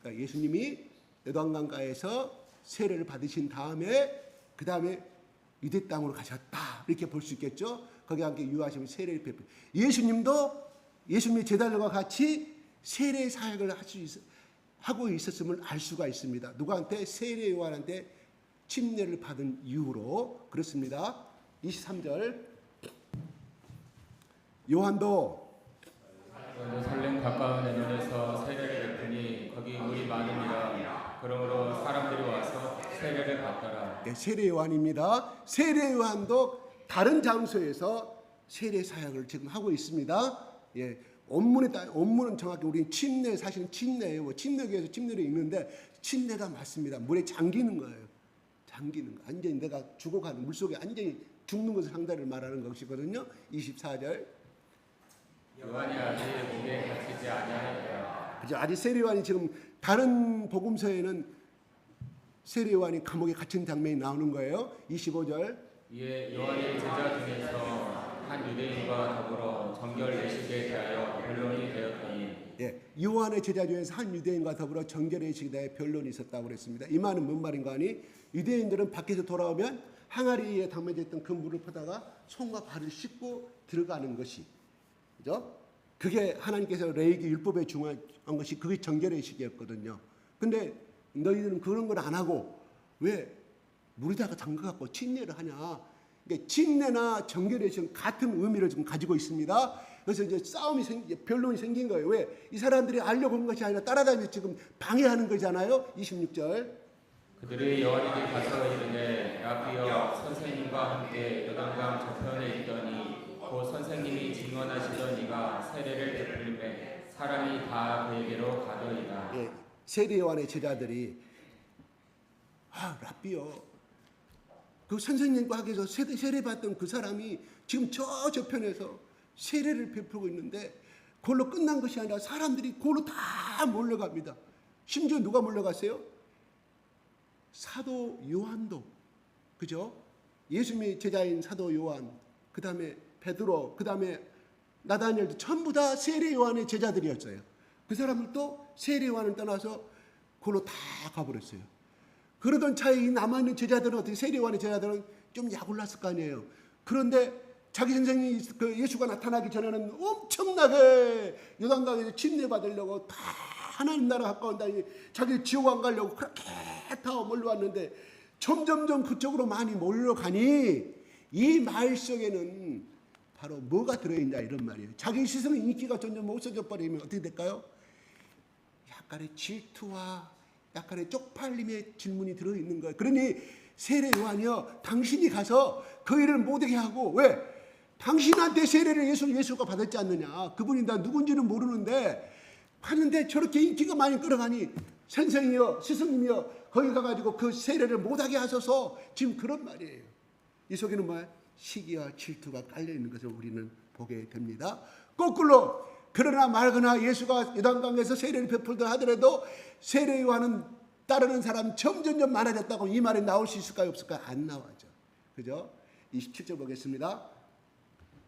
그러니까 예수님이 요단강가에서 세례를 받으신 다음에 그 다음에 유대 땅으로 가셨다, 이렇게 볼 수 있겠죠. 거기 함께 유하시며 세례를 베푸. 예수님도 예수님의 제자들과 같이 세례 사역을 하고 있었음을 알 수가 있습니다. 누구한테? 세례 요한한테 침례를 받은 이후로 그렇습니다. 23절. 요한도 예루살렘 가까운 애널에서 세례를 베푸니 거기 물이 많으니라. 그러므로 사람들이 와서 세례를 받더라. 네, 세례 요한입니다. 세례 요한도 다른 장소에서 세례 사역을 지금 하고 있습니다. 예, 원문은 정확히 우리는 침례, 사실은 침례예요. 침례교에서 침례를 읽는데 침례가 맞습니다. 물에 잠기는 거예요. 잠기는 거. 완전히 내가 죽어가는 물속에 완전히 죽는 것을 상대를 말하는 것이거든요. 24절. 요한이 아직 목에 갇히지 아니하였다. 그죠? 아직 세례 요한이 지금 다른 복음서에는 세례 요한이 감옥에 갇힌 장면이 나오는 거예요. 25절. 이에 요한의 제자 중에서 한 유대인과 더불어 정결 예식에 대하여 변론이 되었더니 예, 요한의 제자 중에서 한 유대인과 더불어 정결의 예식에 대해 변론이 있었다고 그랬습니다. 이 말은 뭔 말인가 하니 유대인들은 밖에서 돌아오면 항아리에 담겨져 있던 그 물을 퍼다가 손과 발을 씻고 들어가는 것이, 그죠? 그게 하나님께서 레위기 율법에 중요한 것이 그게 정결의 예식이었거든요. 근데 너희들은 그런 걸 안 하고 왜 물에다가 담가갖고 침례를 하냐? 그러니까 침례나 정결의 예식은 같은 의미를 지금 가지고 있습니다. 그래서 이제 변론이 생긴 거예요. 왜? 이 사람들이 알려고 한 것이 아니라 따라다니면서 지금 방해하는 거잖아요. 26절. 그들이 요한에게 가서 이르되 라비여 선생님과 함께 요단강 저편에 있더니 곧 선생님이 증언하시던 이가 세례를 베풀림에 사람이 다 그에게로 가더이다. 예, 세례 요한의 제자들이 라비요, 그 선생님과 하기에서 세례 받던 그 사람이 지금 저편에서 세례를 베풀고 있는데 그걸로 끝난 것이 아니라 사람들이 그걸로 다 몰려갑니다. 심지어 누가 몰려갔어요? 사도 요한도, 그죠? 예수님의 제자인 사도 요한, 그 다음에 베드로, 그 다음에 나다니엘도 전부 다 세례 요한의 제자들이었어요. 그 사람들도 세례 요한을 떠나서 그걸로 다 가버렸어요. 그러던 차에 이 남아있는 제자들은 어떻게, 세례 요한의 제자들은 좀 약올랐을 거 아니에요. 그런데 자기 선생이 그 예수가 나타나기 전에는 엄청나게 요단강에서 침례 받으려고 다 하나님 나라 가까운다니 자기 지옥 안 가려고 그렇게 다 몰려왔는데 점점점 그쪽으로 많이 몰려가니 이 말 속에는 바로 뭐가 들어있냐 이런 말이에요. 자기 스스로 인기가 점점 없어져 버리면 어떻게 될까요? 약간의 질투와 약간의 쪽팔림의 질문이 들어있는 거예요. 그러니 세례 요한이요, 당신이 가서 그 일을 못하게 하고, 왜? 당신한테 세례를 예수가 받았지 않느냐. 그분이 나 누군지는 모르는데 하는데 저렇게 인기가 많이 끌어가니 선생이여 스승님이여 거기 가가지고 그 세례를 못하게 하소서, 지금 그런 말이에요. 이 속에는 뭐야? 시기와 질투가 깔려있는 것을 우리는 보게 됩니다. 거꾸로 그러나 말거나 예수가 요단강에서 세례를 베풀다 하더라도 세례 요한은 따르는 사람 점점점 많아졌다고 이 말이 나올 수 있을까요 없을까요? 안 나와죠. 그죠? 27절 보겠습니다.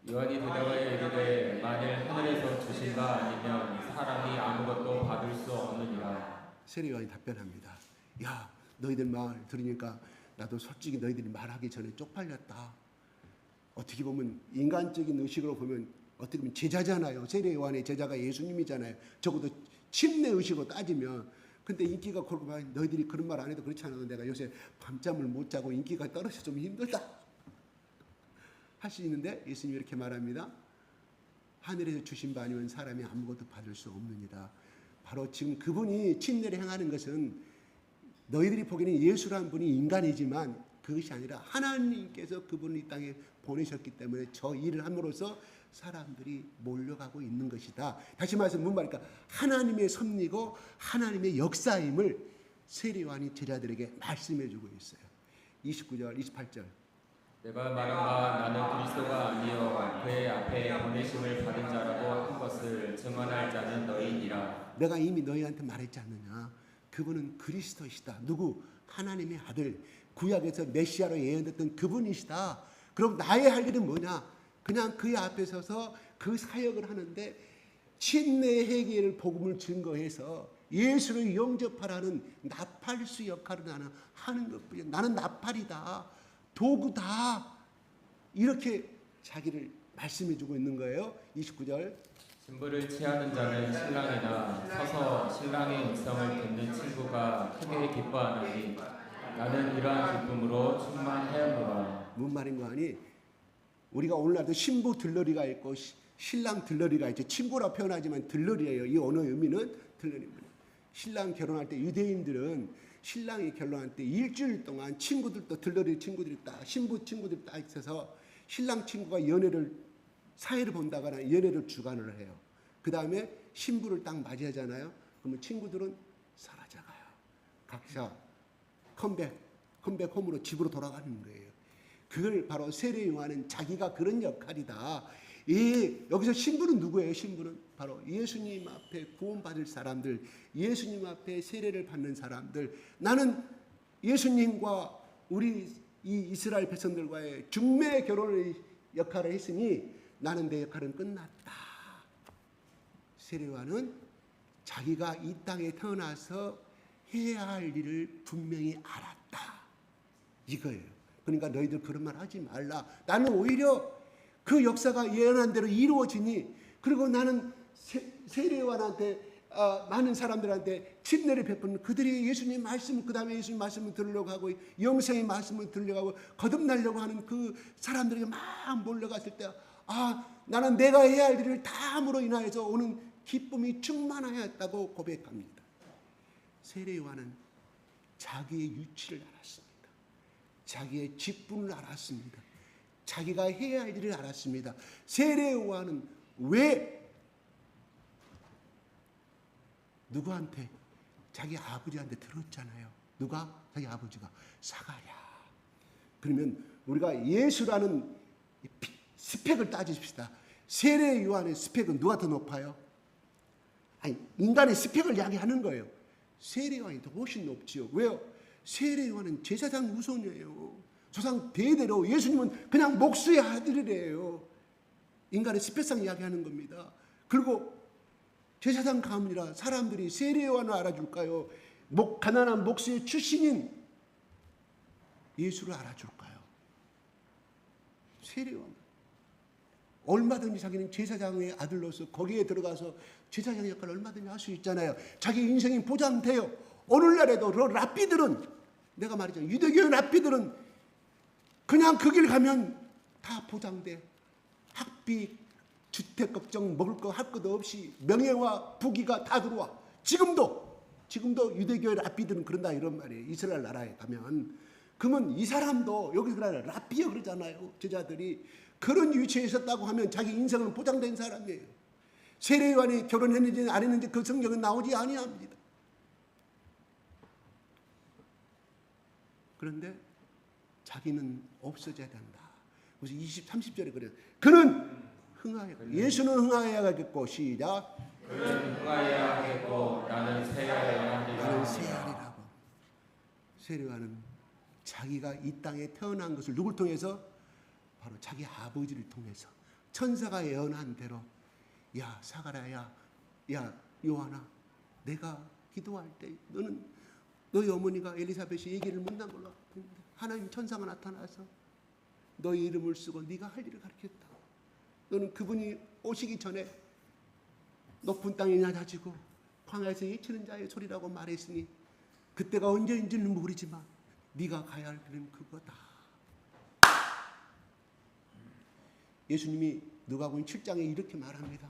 요한이 대답하여 이르되 만일 하늘에서 주신 바 아니면 사람이 아무것도 받을 수 없느니라. 세례 요한이 답변합니다. 야, 너희들 말 들으니까 나도 솔직히 너희들이 말하기 전에 쪽팔렸다. 어떻게 보면 인간적인 의식으로 보면 어떻게 보면 제자잖아요. 세례 요한의 제자가 예수님이잖아요. 적어도 침례 의식으로 따지면. 근데 인기가 그렇고 너희들이 그런 말 안 해도 그렇지 않아도 내가 요새 밤잠을 못 자고 인기가 떨어져 좀 힘들다 할 수 있는데 예수님이 이렇게 말합니다. 하늘에서 주신 바 아니면 사람이 아무것도 받을 수 없느니라. 바로 지금 그분이 침례를 행하는 것은 너희들이 보기에는 예수라는 분이 인간이지만 그것이 아니라 하나님께서 그분을 이 땅에 보내셨기 때문에 저 일을 함으로써 사람들이 몰려가고 있는 것이다. 다시 말해서 뭔 말일까? 하나님의 섭리고 하나님의 역사임을 세례 요한이 제자들에게 말씀해 주고 있어요. 29절, 28절. 내가 말한 바 나는 그리스도가 아니요 그의 앞에 보내심을 받은 자라고 한 것을 증언할 자는 너희니라. 내가 이미 너희한테 말했지 않느냐. 그분은 그리스도이시다. 누구? 하나님의 아들, 구약에서 메시아로 예언됐던 그분이시다. 그럼 나의 할 일은 뭐냐? 그냥 그의 앞에 서서 그 사역을 하는데 침례 회개를 복음을 증거해서 예수를 영접하라는 나팔수 역할을 나는 하는 것뿐이야. 나는 나팔이다, 도구다, 이렇게 자기를 말씀해주고 있는 거예요. 29절. 신부를 취하는 자는 신랑이나 서서 신랑의 음성을 듣는 친구가 크게 기뻐하나니 나는 이러한 기쁨으로 충만하였노라. 뭔 말인 거 아니? 우리가 오늘날도 신부 들러리가 있고 신랑 들러리가 있죠. 친구라 표현하지만 들러리예요. 이 언어의 의미는 들러리입니다. 신랑 결혼할 때 유대인들은 신랑이 결혼할 때 일주일 동안 친구들도 들러리 친구들이 딱 신부 친구들이 딱 있어서 신랑 친구가 사회를 본다거나 연애를 주관을 해요. 그 다음에 신부를 딱 맞이하잖아요. 그러면 친구들은 사라져가요. 각자 컴백 홈으로 집으로 돌아가는 거예요. 그걸 바로 세례 요한은 자기가 그런 역할이다. 여기서 신부는 누구예요? 신부는 바로 예수님 앞에 구원받을 사람들, 예수님 앞에 세례를 받는 사람들. 나는 예수님과 우리 이 이스라엘 백성들과의 중매 결혼의 역할을 했으니 나는 내 역할은 끝났다. 세례요한은 자기가 이 땅에 태어나서 해야 할 일을 분명히 알았다. 이거예요. 그러니까 너희들 그런 말 하지 말라. 나는 오히려 그 역사가 예언한 대로 이루어지니, 그리고 나는 세례요한한테 많은 사람들한테 침례를 베푸는, 그들이 예수님 말씀, 그 다음에 예수님 말씀을 들으려고 하고 영생의 말씀을 들으려고 하고 거듭나려고 하는 그 사람들에게 막 몰려갔을 때, 나는 내가 해야 할 일을 다함으로 인하여서 오는 기쁨이 충만하였다고 고백합니다. 세례요한은 자기의 위치를 알았습니다. 자기의 직분을 알았습니다. 자기가 해야 할 일을 알았습니다. 세례요한은 왜 누구한테? 자기 아버지한테 들었잖아요. 누가? 자기 아버지가. 사가랴. 그러면 우리가 예수라는 스펙을 따집시다. 세례요한의 스펙은 누가 더 높아요? 아니, 인간의 스펙을 이야기하는 거예요. 세례요한이 더 훨씬 높지요. 왜요? 세례요한은 제사장 후손이에요. 조상 대대로. 예수님은 그냥 목수의 아들이래요. 인간의 스펙상 이야기하는 겁니다. 그리고 제사장 가문이라 사람들이 세례요한을 알아줄까요? 가난한 목수의 출신인 예수를 알아줄까요? 세례요한 얼마든지 자기는 제사장의 아들로서 거기에 들어가서 제사장 역할을 얼마든지 할 수 있잖아요. 자기 인생이 보장돼요. 오늘날에도 랍비들은, 내가 말했잖아요, 유대교의 랍비들은 그냥 그 길 가면 다 보장돼. 학비, 주택 걱정, 먹을 거 할 것도 없이 명예와 부귀가 다 들어와. 지금도 유대교의 랍비들은 그런다, 이런 말이에요. 이스라엘 나라에 가면. 그러면 이 사람도 여기 랍비여 그러잖아요. 제자들이 그런 위치에 있었다고 하면 자기 인생은 보장된 사람이에요. 세례요한이 결혼했는지 안 했는지 그 성경은 나오지 아니합니다. 그런데 자기는 없어져야 된다. 그래서 20, 30절에 그래요. 그는 흥하여, 예수는 흥하여야겠고, 시작. 그는 흥하여야겠고 나는 새하여야 하리라. 나는 새하리라고. 세례요한은 자기가 이 땅에 태어난 것을 누굴 통해서? 바로 자기 아버지를 통해서. 천사가 예언한 대로, 야 사가랴야, 야 요한아, 내가 기도할 때 너희 어머니가 엘리사벳이 얘기를 못난 걸로 알았는데 하나님 천사가 나타나서 너희 이름을 쓰고 네가 할 일을 가르쳤다. 너는 그분이 오시기 전에 높은 땅이 낮아지고 광야에서 예치는 자의 소리라고 말했으니 그때가 언제인지는 모르지만 네가 가야 할 길은 그거다. 예수님이 누가복음 7장에 이렇게 말합니다.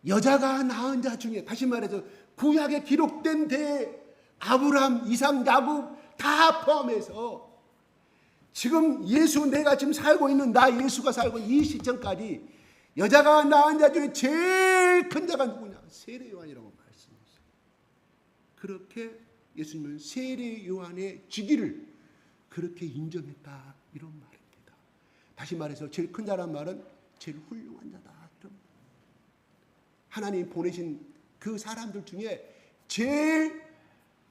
여자가 낳은 자 중에, 다시 말해서 구약에 기록된 아브라함, 이삭, 야곱 다 포함해서 지금 내가 지금 살고 있는 예수가 살고 있는 이 시점까지 여자가 낳은 자 중에 제일 큰 자가 누구냐? 세례요한이라고 말씀하셨어요. 그렇게 예수님은 세례요한의 직위를 그렇게 인정했다, 이런 말입니다. 다시 말해서 제일 큰 자란 말은 제일 훌륭한 자다, 이런 말. 하나님이 보내신 그 사람들 중에 제일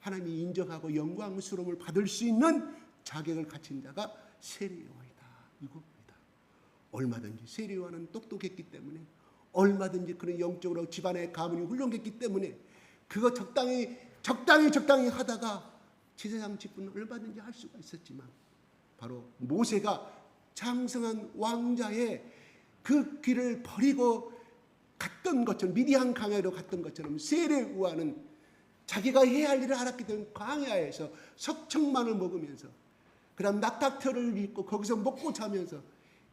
하나님이 인정하고 영광스러움을 받을 수 있는 자격을 갖춘 자가 세례요한이다, 이겁니다. 얼마든지 세례요한은 똑똑했기 때문에, 얼마든지 그런 영적으로 집안의 가문이 훌륭했기 때문에 그거 적당히 하다가 제사장 직분을 얼마든지 할 수가 있었지만, 바로 모세가 장성한 왕자의 그 길을 버리고 갔던 것처럼, 미디안 광야로 갔던 것처럼 세례요한은 자기가 해야 할 일을 알았기 때문에 광야에서 석청만을 먹으면서, 그 다음 낙타털을 입고 거기서 먹고 자면서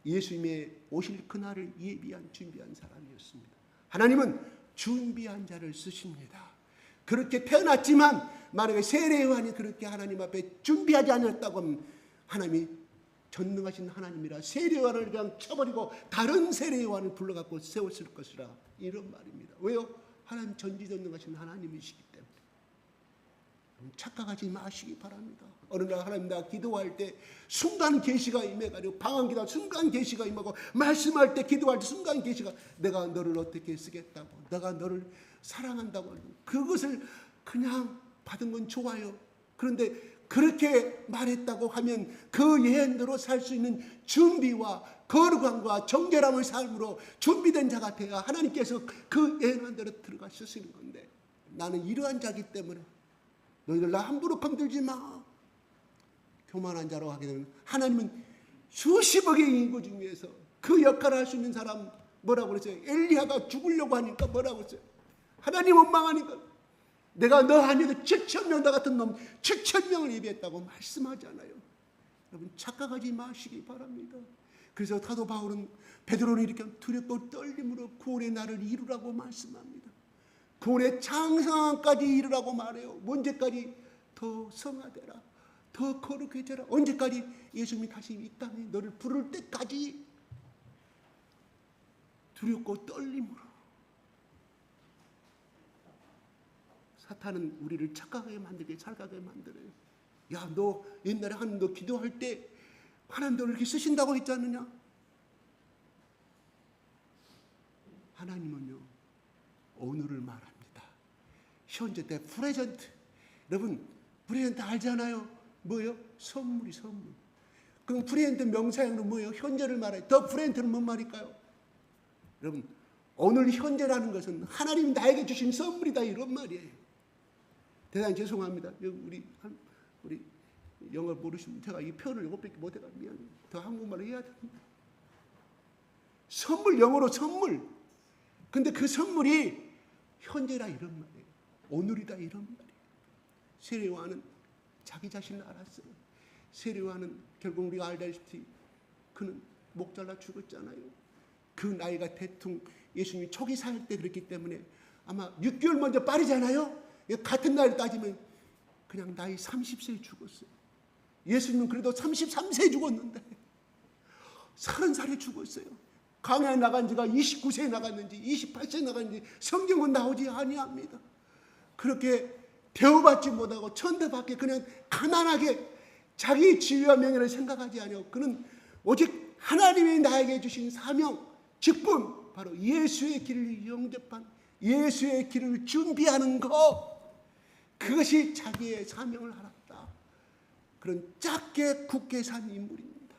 예수님의 오실 그날을 준비한 사람이었습니다. 하나님은 준비한 자를 쓰십니다. 그렇게 태어났지만 만약에 세례요한이 그렇게 하나님 앞에 준비하지 않았다고 하면 하나님이 전능하신 하나님이라 세례요한을 그냥 쳐버리고 다른 세례요한을 불러갖고 세웠을 것이라, 이런 말입니다. 왜요? 하나님 전지전능하신 하나님이시기 때문에. 착각하지 마시기 바랍니다. 어느 날 하나님 내가 기도할 때 순간 계시가 임해가지고 방언 기도 순간 계시가 임하고 말씀할 때 기도할 때 순간 계시가 내가 너를 어떻게 쓰겠다고 내가 너를 사랑한다고 그것을 그냥 받은 건 좋아요. 그런데 그렇게 말했다고 하면 그 예언대로 살 수 있는 준비와 거룩함과 정결함의 삶으로 준비된 자가 되어야 하나님께서 그 예언한 대로 들어가시는 건데 나는 이러한 자기 때문에 너희들 나 함부로 건들지 마. 교만한 자로 하게 되면 하나님은 수십억의 인구 중에서 그 역할을 할 수 있는 사람 뭐라고 그랬어요? 엘리야가 죽으려고 하니까 뭐라고 했어요? 하나님 원망하니까 내가 너 아니어도 7,000명 나 같은 놈 7,000명을 예비했다고 말씀하잖아요. 여러분 착각하지 마시기 바랍니다. 그래서 사도 바울은 베드로는 이렇게 두렵고 떨림으로 구원의 날을 이루라고 말씀합니다. 구원의 장성함까지 이루라고 말해요. 언제까지? 더 성화되라. 더 거룩해져라. 언제까지? 예수님이 다시 이 땅에 너를 부를 때까지 두렵고 떨림으로. 사탄은 우리를 착각하게 만들게 살가게 만들어요. 야, 너 옛날에 하나님 너 기도할 때 하나님 너를 이렇게 쓰신다고 했지 않느냐? 하나님은요 오늘을 말합니다. 현재 때 프레젠트. 여러분 프레젠트 알잖아요. 뭐예요? 선물이 선물. 그럼 프레젠트 명사형은 뭐예요? 현재를 말해요. 더 프레젠트는 뭔 말일까요? 여러분 오늘 현재라는 것은 하나님이 나에게 주신 선물이다 이런 말이에요. 대단히 죄송합니다. 우리 영어 모르시면 제가 이 표현을 이것밖에 못해가 미안해요. 더 한국말로 해야 됩니다. 선물 영어로 선물. 근데 그 선물이 현재라 이런 말이에요. 오늘이다 이런 말이에요. 세례요한은 자기 자신을 알았어요. 세례요한은 결국 우리가 알다시피 그는 목 잘라 죽었잖아요. 그 나이가 대충 예수님이 초기 살 때 그랬기 때문에 아마 6개월 먼저 빠르잖아요. 같은 나이를 따지면 그냥 나이 30세에 죽었어요. 예수님은 그래도 33세에 죽었는데 30살에 죽었어요. 강야에 나간 지가 29세에 나갔는지 28세에 나갔는지 성경은 나오지 아니합니다. 그렇게 대우받지 못하고 천대받게 그냥 가난하게 자기 지위와 명예를 생각하지 아니하고 그는 오직 하나님이 나에게 주신 사명, 직분, 바로 예수의 길을 영접한 예수의 길을 준비하는 것, 그것이 자기의 사명을 알았다. 그런 작게 굳게 산 인물입니다.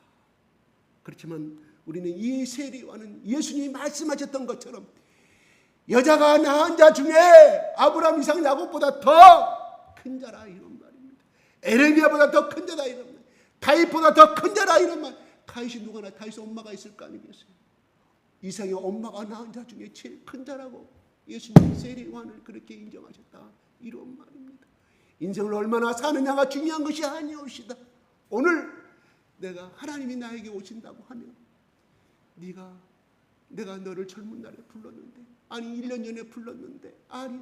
그렇지만 우리는 이 세례요한은 예수님이 말씀하셨던 것처럼 여자가 낳은 자 중에 아브라함, 이삭, 야곱보다 더 큰 자라 이런 말입니다. 에레미야보다 더 큰 자다 이런 말. 다윗보다 더 큰 자라 이런 말. 다윗이 누구나 다윗의 엄마가 있을 거 아니겠어요? 이삭의 엄마가 낳은 자 중에 제일 큰 자라고 예수님이 세례요한을 그렇게 인정하셨다 이런 말입니다. 인생을 얼마나 사느냐가 중요한 것이 아니옵시다. 오늘 내가 하나님이 나에게 오신다고 하면 내가 너를 젊은 날에 불렀는데 아니 1년 전에 불렀는데 아니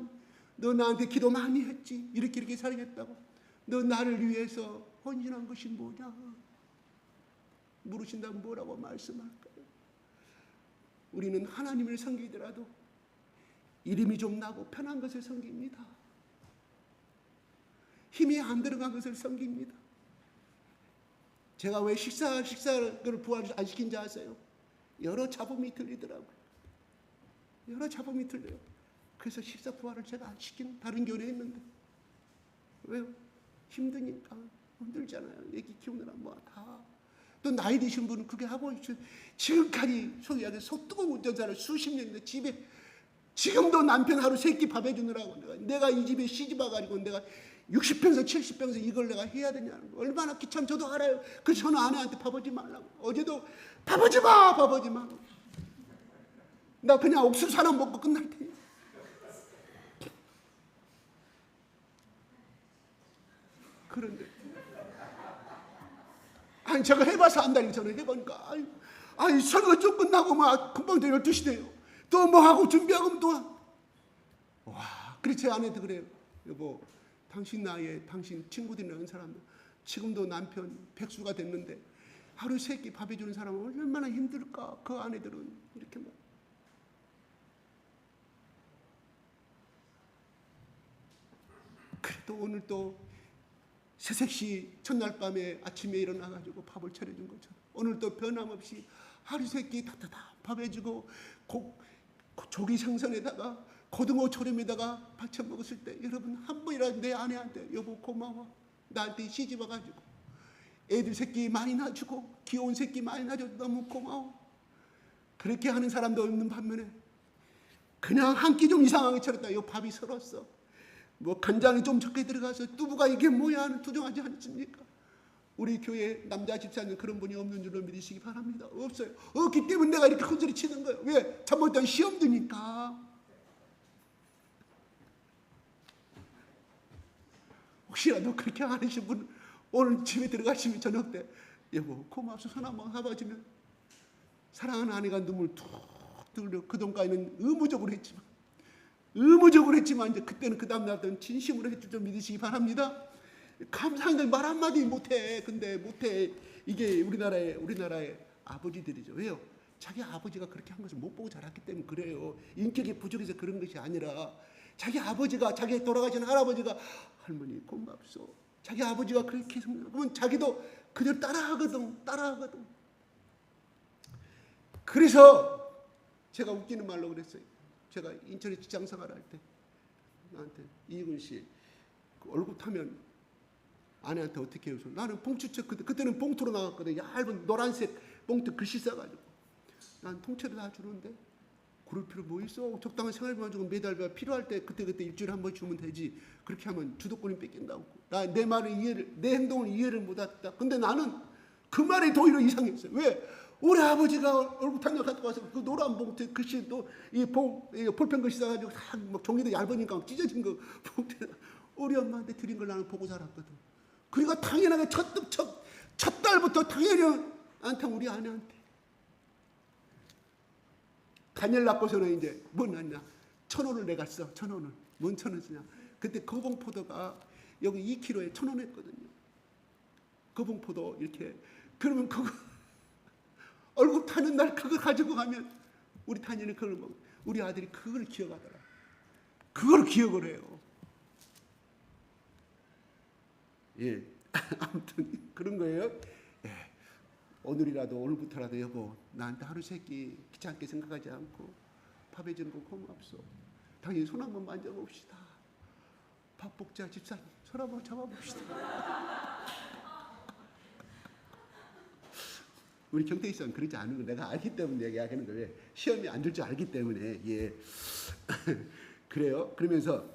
너 나한테 기도 많이 했지 이렇게 살겠다고 너 나를 위해서 헌신한 것이 뭐냐 물으신다면 뭐라고 말씀할까요? 우리는 하나님을 섬기더라도 이름이 좀 나고 편한 것을 섬깁니다. 힘이 안 들어간 것을 섬깁니다. 제가 왜 식사를 부활 안 시킨지 아세요? 여러 잡음이 들리더라고요. 여러 잡음이 들려요. 그래서 식사 부활을 제가 안 시킨 다른 교회에 했는데 왜요? 힘드니까 힘들잖아요. 애기 키우느라 뭐 다. 또 나이 드신 분은 그게 하고 지금까지 소위 하는 속뜨거운 운전사를 수십 년인데 집에 지금도 남편 하루 세 끼 밥 해주느라고 내가 이 집에 시집 와가지고 내가 60평에서 70평에서 이걸 내가 해야 되냐는 거 얼마나 귀찮은 저도 알아요. 그래서 저는 아내한테 밥하지 말라고. 어제도 밥하지 마. 나 그냥 옥수수 하나 먹고 끝날 테니. 그런데 아니 제가 해봐서 안다니 저는 해보니까 아니 설거 좀 끝나고 막 금방 또 12시 돼요. 또 뭐 하고 준비하고 또 와 그래서 제 아내도 그래요. 여보 당신 나이에 당신 친구들이라는 사람 지금도 남편 백수가 됐는데 하루 세 끼 밥 해주는 사람은 얼마나 힘들까. 그 아내들은 이렇게 막 그래 또 오늘 또 새색시 첫날 밤에 아침에 일어나가지고 밥을 차려준 것처럼 오늘 또 변함없이 하루 세끼 따뜻한 밥 해주고 조기 생선에다가 고등어 조림에다가 받쳐 먹었을 때 여러분 한 번이라도 내 아내한테 여보 고마워 나한테 시집 와가지고 애들 새끼 많이 낳아주고 귀여운 새끼 많이 낳아줘서 너무 고마워. 그렇게 하는 사람도 없는 반면에 그냥 한 끼 좀 이상하게 차렸다. 이 밥이 설었어. 뭐 간장이 좀 적게 들어가서 두부가 이게 뭐야 하는 투정하지 않습니까? 우리 교회 남자 집사님 그런 분이 없는 줄로 믿으시기 바랍니다. 없어요. 없기 때문에 내가 이렇게 큰 소리 치는 거예요. 왜? 잘못하면 시험 드니까. 혹시라도 그렇게 안 하신 분 오늘 집에 들어가시면 저녁 때 여보 고맙소 손 한번 잡아주면 사랑하는 아내가 눈물 툭 흘려. 그동안에는 의무적으로 했지만 이제 그때는 그 다음 날은 진심으로 해줄 줄 믿으시기 바랍니다. 감사한데 말 한마디 못해. 근데 못해. 이게 우리나라의 아버지들이죠. 왜요? 자기 아버지가 그렇게 한 것을 못 보고 자랐기 때문에 그래요. 인격이 부족해서 그런 것이 아니라 자기 아버지가 자기 돌아가신 할아버지가 할머니 고맙소. 자기 아버지가 그렇게 그러면 자기도 그대로 따라하거든. 그래서 제가 웃기는 말로 그랬어요. 제가 인천에 직장 생활할 때 나한테 이익은 씨 그 얼굴 타면 아내한테 어떻게 해요? 나는 봉투책 그때는 봉투로 나왔거든. 얇은 노란색 봉투 글씨 써가지고 난 통째로 다 주는데 그럴 필요 뭐 있어? 적당한 생활비만 주고 매달 필요할 때 그때 일주일에 한 번 주면 되지. 그렇게 하면 주도권이 뺏긴다고. 내 말을 내 행동을 이해를 못했다. 근데 나는 그 말이 더 이상했어요. 왜? 우리 아버지가 얼굴 탄력 갖고 와서 그 노란 봉투 글씨 또 이 볼펜 글씨 써가지고 막 종이도 얇으니까 찢어진 거 봉투 우리 엄마한테 드린 걸 나는 보고 자랐거든. 그러니까 당연하게 첫 달부터 당연히 안타 우리 아내한테 간열 낳고서는 이제 뭐 났냐 1,000원을 내가 써. 1,000원을 뭔 1,000원 쓰냐. 그때 거봉포도가 여기 2kg에 1,000원 했거든요. 거봉포도 이렇게 그러면 그거 얼굴 타는 날 그거 가지고 가면 우리 타녀는 그걸 먹어. 우리 아들이 그걸 기억하더라. 그걸 기억을 해요. 예, 아무튼 그런 거예요. 예. 오늘이라도 오늘부터라도 여보 나한테 하루 세끼 귀찮게 생각하지 않고 밥 해주는 거 고맙소. 당연히 손 한번 만져봅시다. 밥 먹자 집사님 손 한번 잡아봅시다. 우리 경태이선 그러지 않은 거 내가 알기 때문에 얘기하는 거예요. 시험이 안 될 줄 알기 때문에. 예. 그래요. 그러면서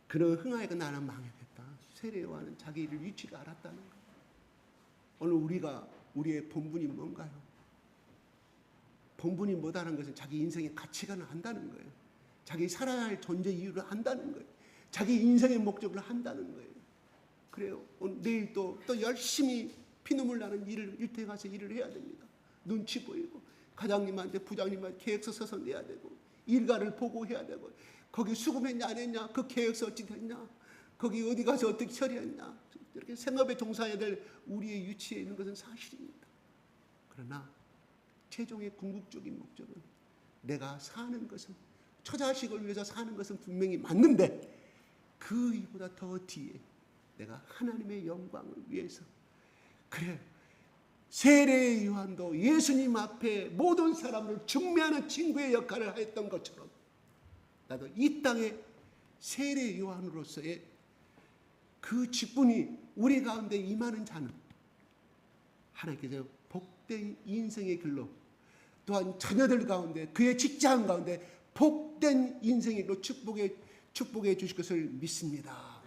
그런 흥하이가 나는 망해냈다. 세례요한은 자기 일 위치를 알았다는 거. 오늘 우리의 본분이 뭔가요? 본분이 뭐다는 것은 자기 인생의 가치관을 안다는 거예요. 자기 살아야 할 존재 이유를 안다는 거예요. 자기 인생의 목적을 한다는 거예요. 그래요. 오늘 내일 또 열심히 피눈물 나는 일터에 가서 일을 해야 됩니다. 눈치 보이고 과장님한테 부장님한테 계획서 써서 내야 되고 일가를 보고해야 되고 거기 수금했냐 안 했냐 그 계획서 어찌 됐냐 거기 어디 가서 어떻게 처리했냐 이렇게 생업에 종사해야 될 우리의 위치에 있는 것은 사실입니다. 그러나 최종의 궁극적인 목적은 내가 사는 것은 처자식을 위해서 사는 것은 분명히 맞는데 그 이보다 더 뒤에 내가 하나님의 영광을 위해서 그래 세례 요한도 예수님 앞에 모든 사람을 중매하는 친구의 역할을 했던 것처럼 나도 이 땅에 세례 요한으로서의 그 직분이 우리 가운데 임하는 자는 하나님께서 복된 인생의 길로 또한 자녀들 가운데 그의 직장 가운데 복된 인생의 길로 축복해 주실 것을 믿습니다.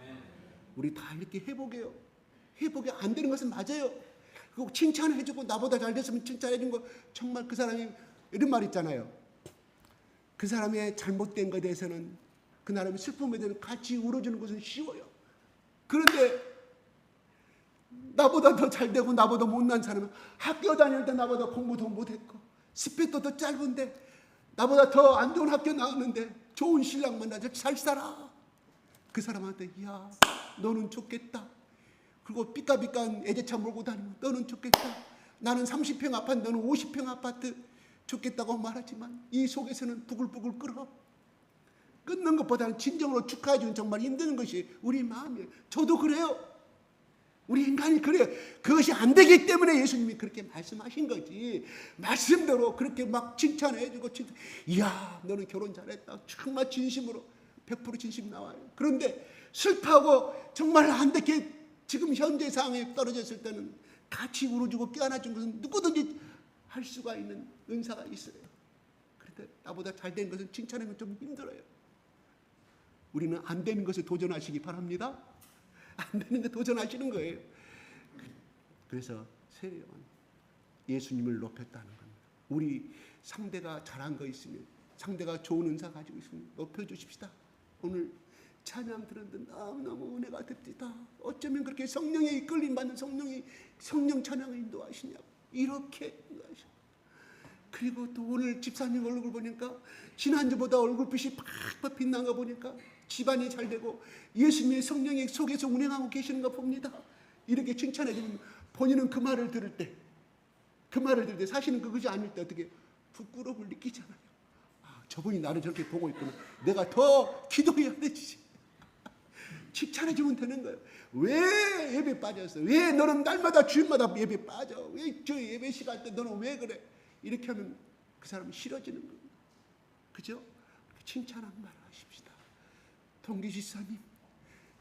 우리 다 이렇게 회복이 안 되는 것은 맞아요. 그리고 칭찬해주고 나보다 잘 됐으면 칭찬해준 거 정말 그 사람이 이런 말 있잖아요. 그 사람의 잘못된 것에 대해서는 그 사람의 슬픔에 대해서 같이 울어주는 것은 쉬워요. 그런데 나보다 더 잘되고 나보다 못난 사람은 학교 다닐 때 나보다 공부 더 못했고 스펙도 더 짧은데 나보다 더 안 좋은 학교 나왔는데 좋은 신랑 만나서 잘 살아. 그 사람한테 야 너는 좋겠다. 그리고 삐까삐까한 애제차 몰고 다니면 너는 좋겠다. 나는 30평 아파트 너는 50평 아파트 좋겠다고 말하지만 이 속에서는 부글부글 끓어. 끊는 것보다는 진정으로 축하해 주는 정말 힘든 것이 우리 마음이에요. 저도 그래요. 우리 인간이 그래요. 그것이 안 되기 때문에 예수님이 그렇게 말씀하신 거지. 말씀대로 그렇게 막 칭찬해 주고 이야 너는 결혼 잘했다. 정말 진심으로 100% 진심 나와요. 그런데 슬퍼하고 정말 안 되게 지금 현재 상황에 떨어졌을 때는 같이 울어주고 껴안아준 것은 누구든지 할 수가 있는 은사가 있어요. 그런데 나보다 잘된 것은 칭찬하는 건 좀 힘들어요. 우리는 안 되는 것에 도전하시기 바랍니다. 안 되는 데 도전하시는 거예요. 그래서 세례요한 예수님을 높였다는 겁니다. 우리 상대가 잘한 거 있으면, 상대가 좋은 은사 가지고 있으면 높여주십시다. 오늘 찬양 들었는데 너무너무 은혜가 됩니다. 어쩌면 그렇게 성령에 이끌림 받는 성령 찬양을 인도하시냐고 이렇게 인도하시고, 그리고 또 오늘 집사님 얼굴 보니까 지난주보다 얼굴빛이 팍팍 빛난 거 보니까 집안이 잘 되고 예수님의 성령이 속에서 운행하고 계시는 거 봅니다. 이렇게 칭찬해 주면 본인은 그 말을 들을 때 사실은 그것이 아닐 때 어떻게 부끄러움을 느끼잖아요. 아, 저분이 나를 저렇게 보고 있구나. 내가 더 기도해야 되지. 칭찬해 주면 되는 거예요. 왜 예배 빠졌어? 왜 너는 날마다 주일마다 예배 빠져? 왜 저 예배 시간 때 너는 왜 그래? 이렇게 하면 그 사람은 싫어지는 겁니다. 그죠? 칭찬하는 말 하십시다. 동기 집사님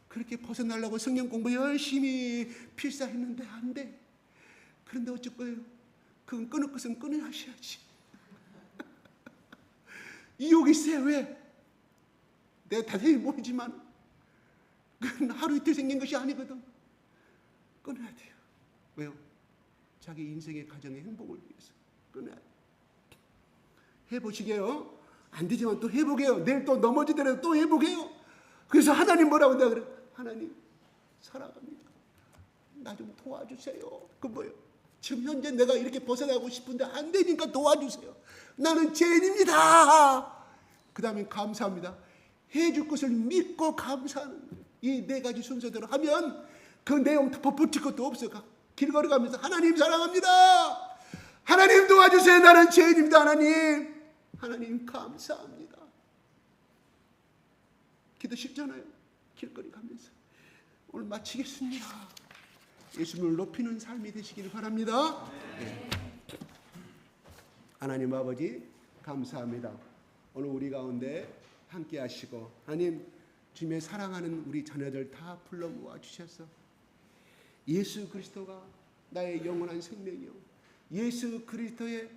그렇게 벗어나려고 성경 공부 열심히 필사했는데 안 돼. 그런데 어쩔 거예요? 그건 끊을 것은 끊어야셔야지. 유혹이 세. 왜? 내가 자세히 모르지만 그건 하루 이틀 생긴 것이 아니거든. 끊어야 돼요. 왜요? 자기 인생의 가정의 행복을 위해서 끊어야 돼요. 해보시게요. 안 되지만 또 해보게요. 내일 또 넘어지더라도 또 해보게요. 그래서 하나님 뭐라고 내가 그래? 하나님 사랑합니다. 나 좀 도와주세요. 그 뭐예요? 지금 현재 내가 이렇게 벗어나고 싶은데 안 되니까 도와주세요. 나는 죄인입니다. 그 다음에 감사합니다. 해줄 것을 믿고 감사하는 거예요. 이 네 가지 순서대로 하면 그 내용 붙일 것도 없어요. 길 걸어가면서 하나님 사랑합니다. 하나님 도와주세요. 나는 죄인입니다. 하나님 감사합니다. 기도 쉽잖아요. 길거리 가면서. 오늘 마치겠습니다. 예수님을 높이는 삶이 되시길 바랍니다. 네. 하나님 아버지 감사합니다. 오늘 우리 가운데 함께 하시고 하나님 주님의 사랑하는 우리 자녀들 다 불러 모아 주셔서 예수 그리스도가 나의 영원한 생명이요, 예수 그리스도의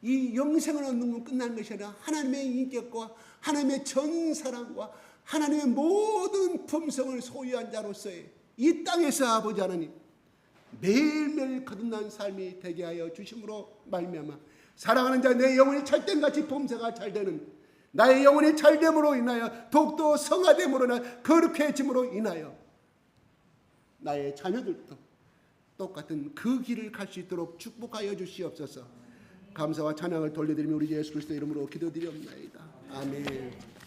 이 영생을 얻는 건 끝나는 것이 아니라 하나님의 인격과 하나님의 전 사랑과 하나님의 모든 품성을 소유한 자로서의 이 땅에서 아버지 하나님 매일매일 거듭난 삶이 되게 하여 주심으로 말미암아 사랑하는 자 내 영혼이 찰땡같이 범사가 잘 되는 나의 영혼이 잘됨으로 인하여 더욱더 성화됨으로 인하여 거룩해짐으로 인하여 나의 자녀들도 똑같은 그 길을 갈 수 있도록 축복하여 주시옵소서. 감사와 찬양을 돌려드리며 우리 예수 그리스도 이름으로 기도드리옵나이다. 아멘.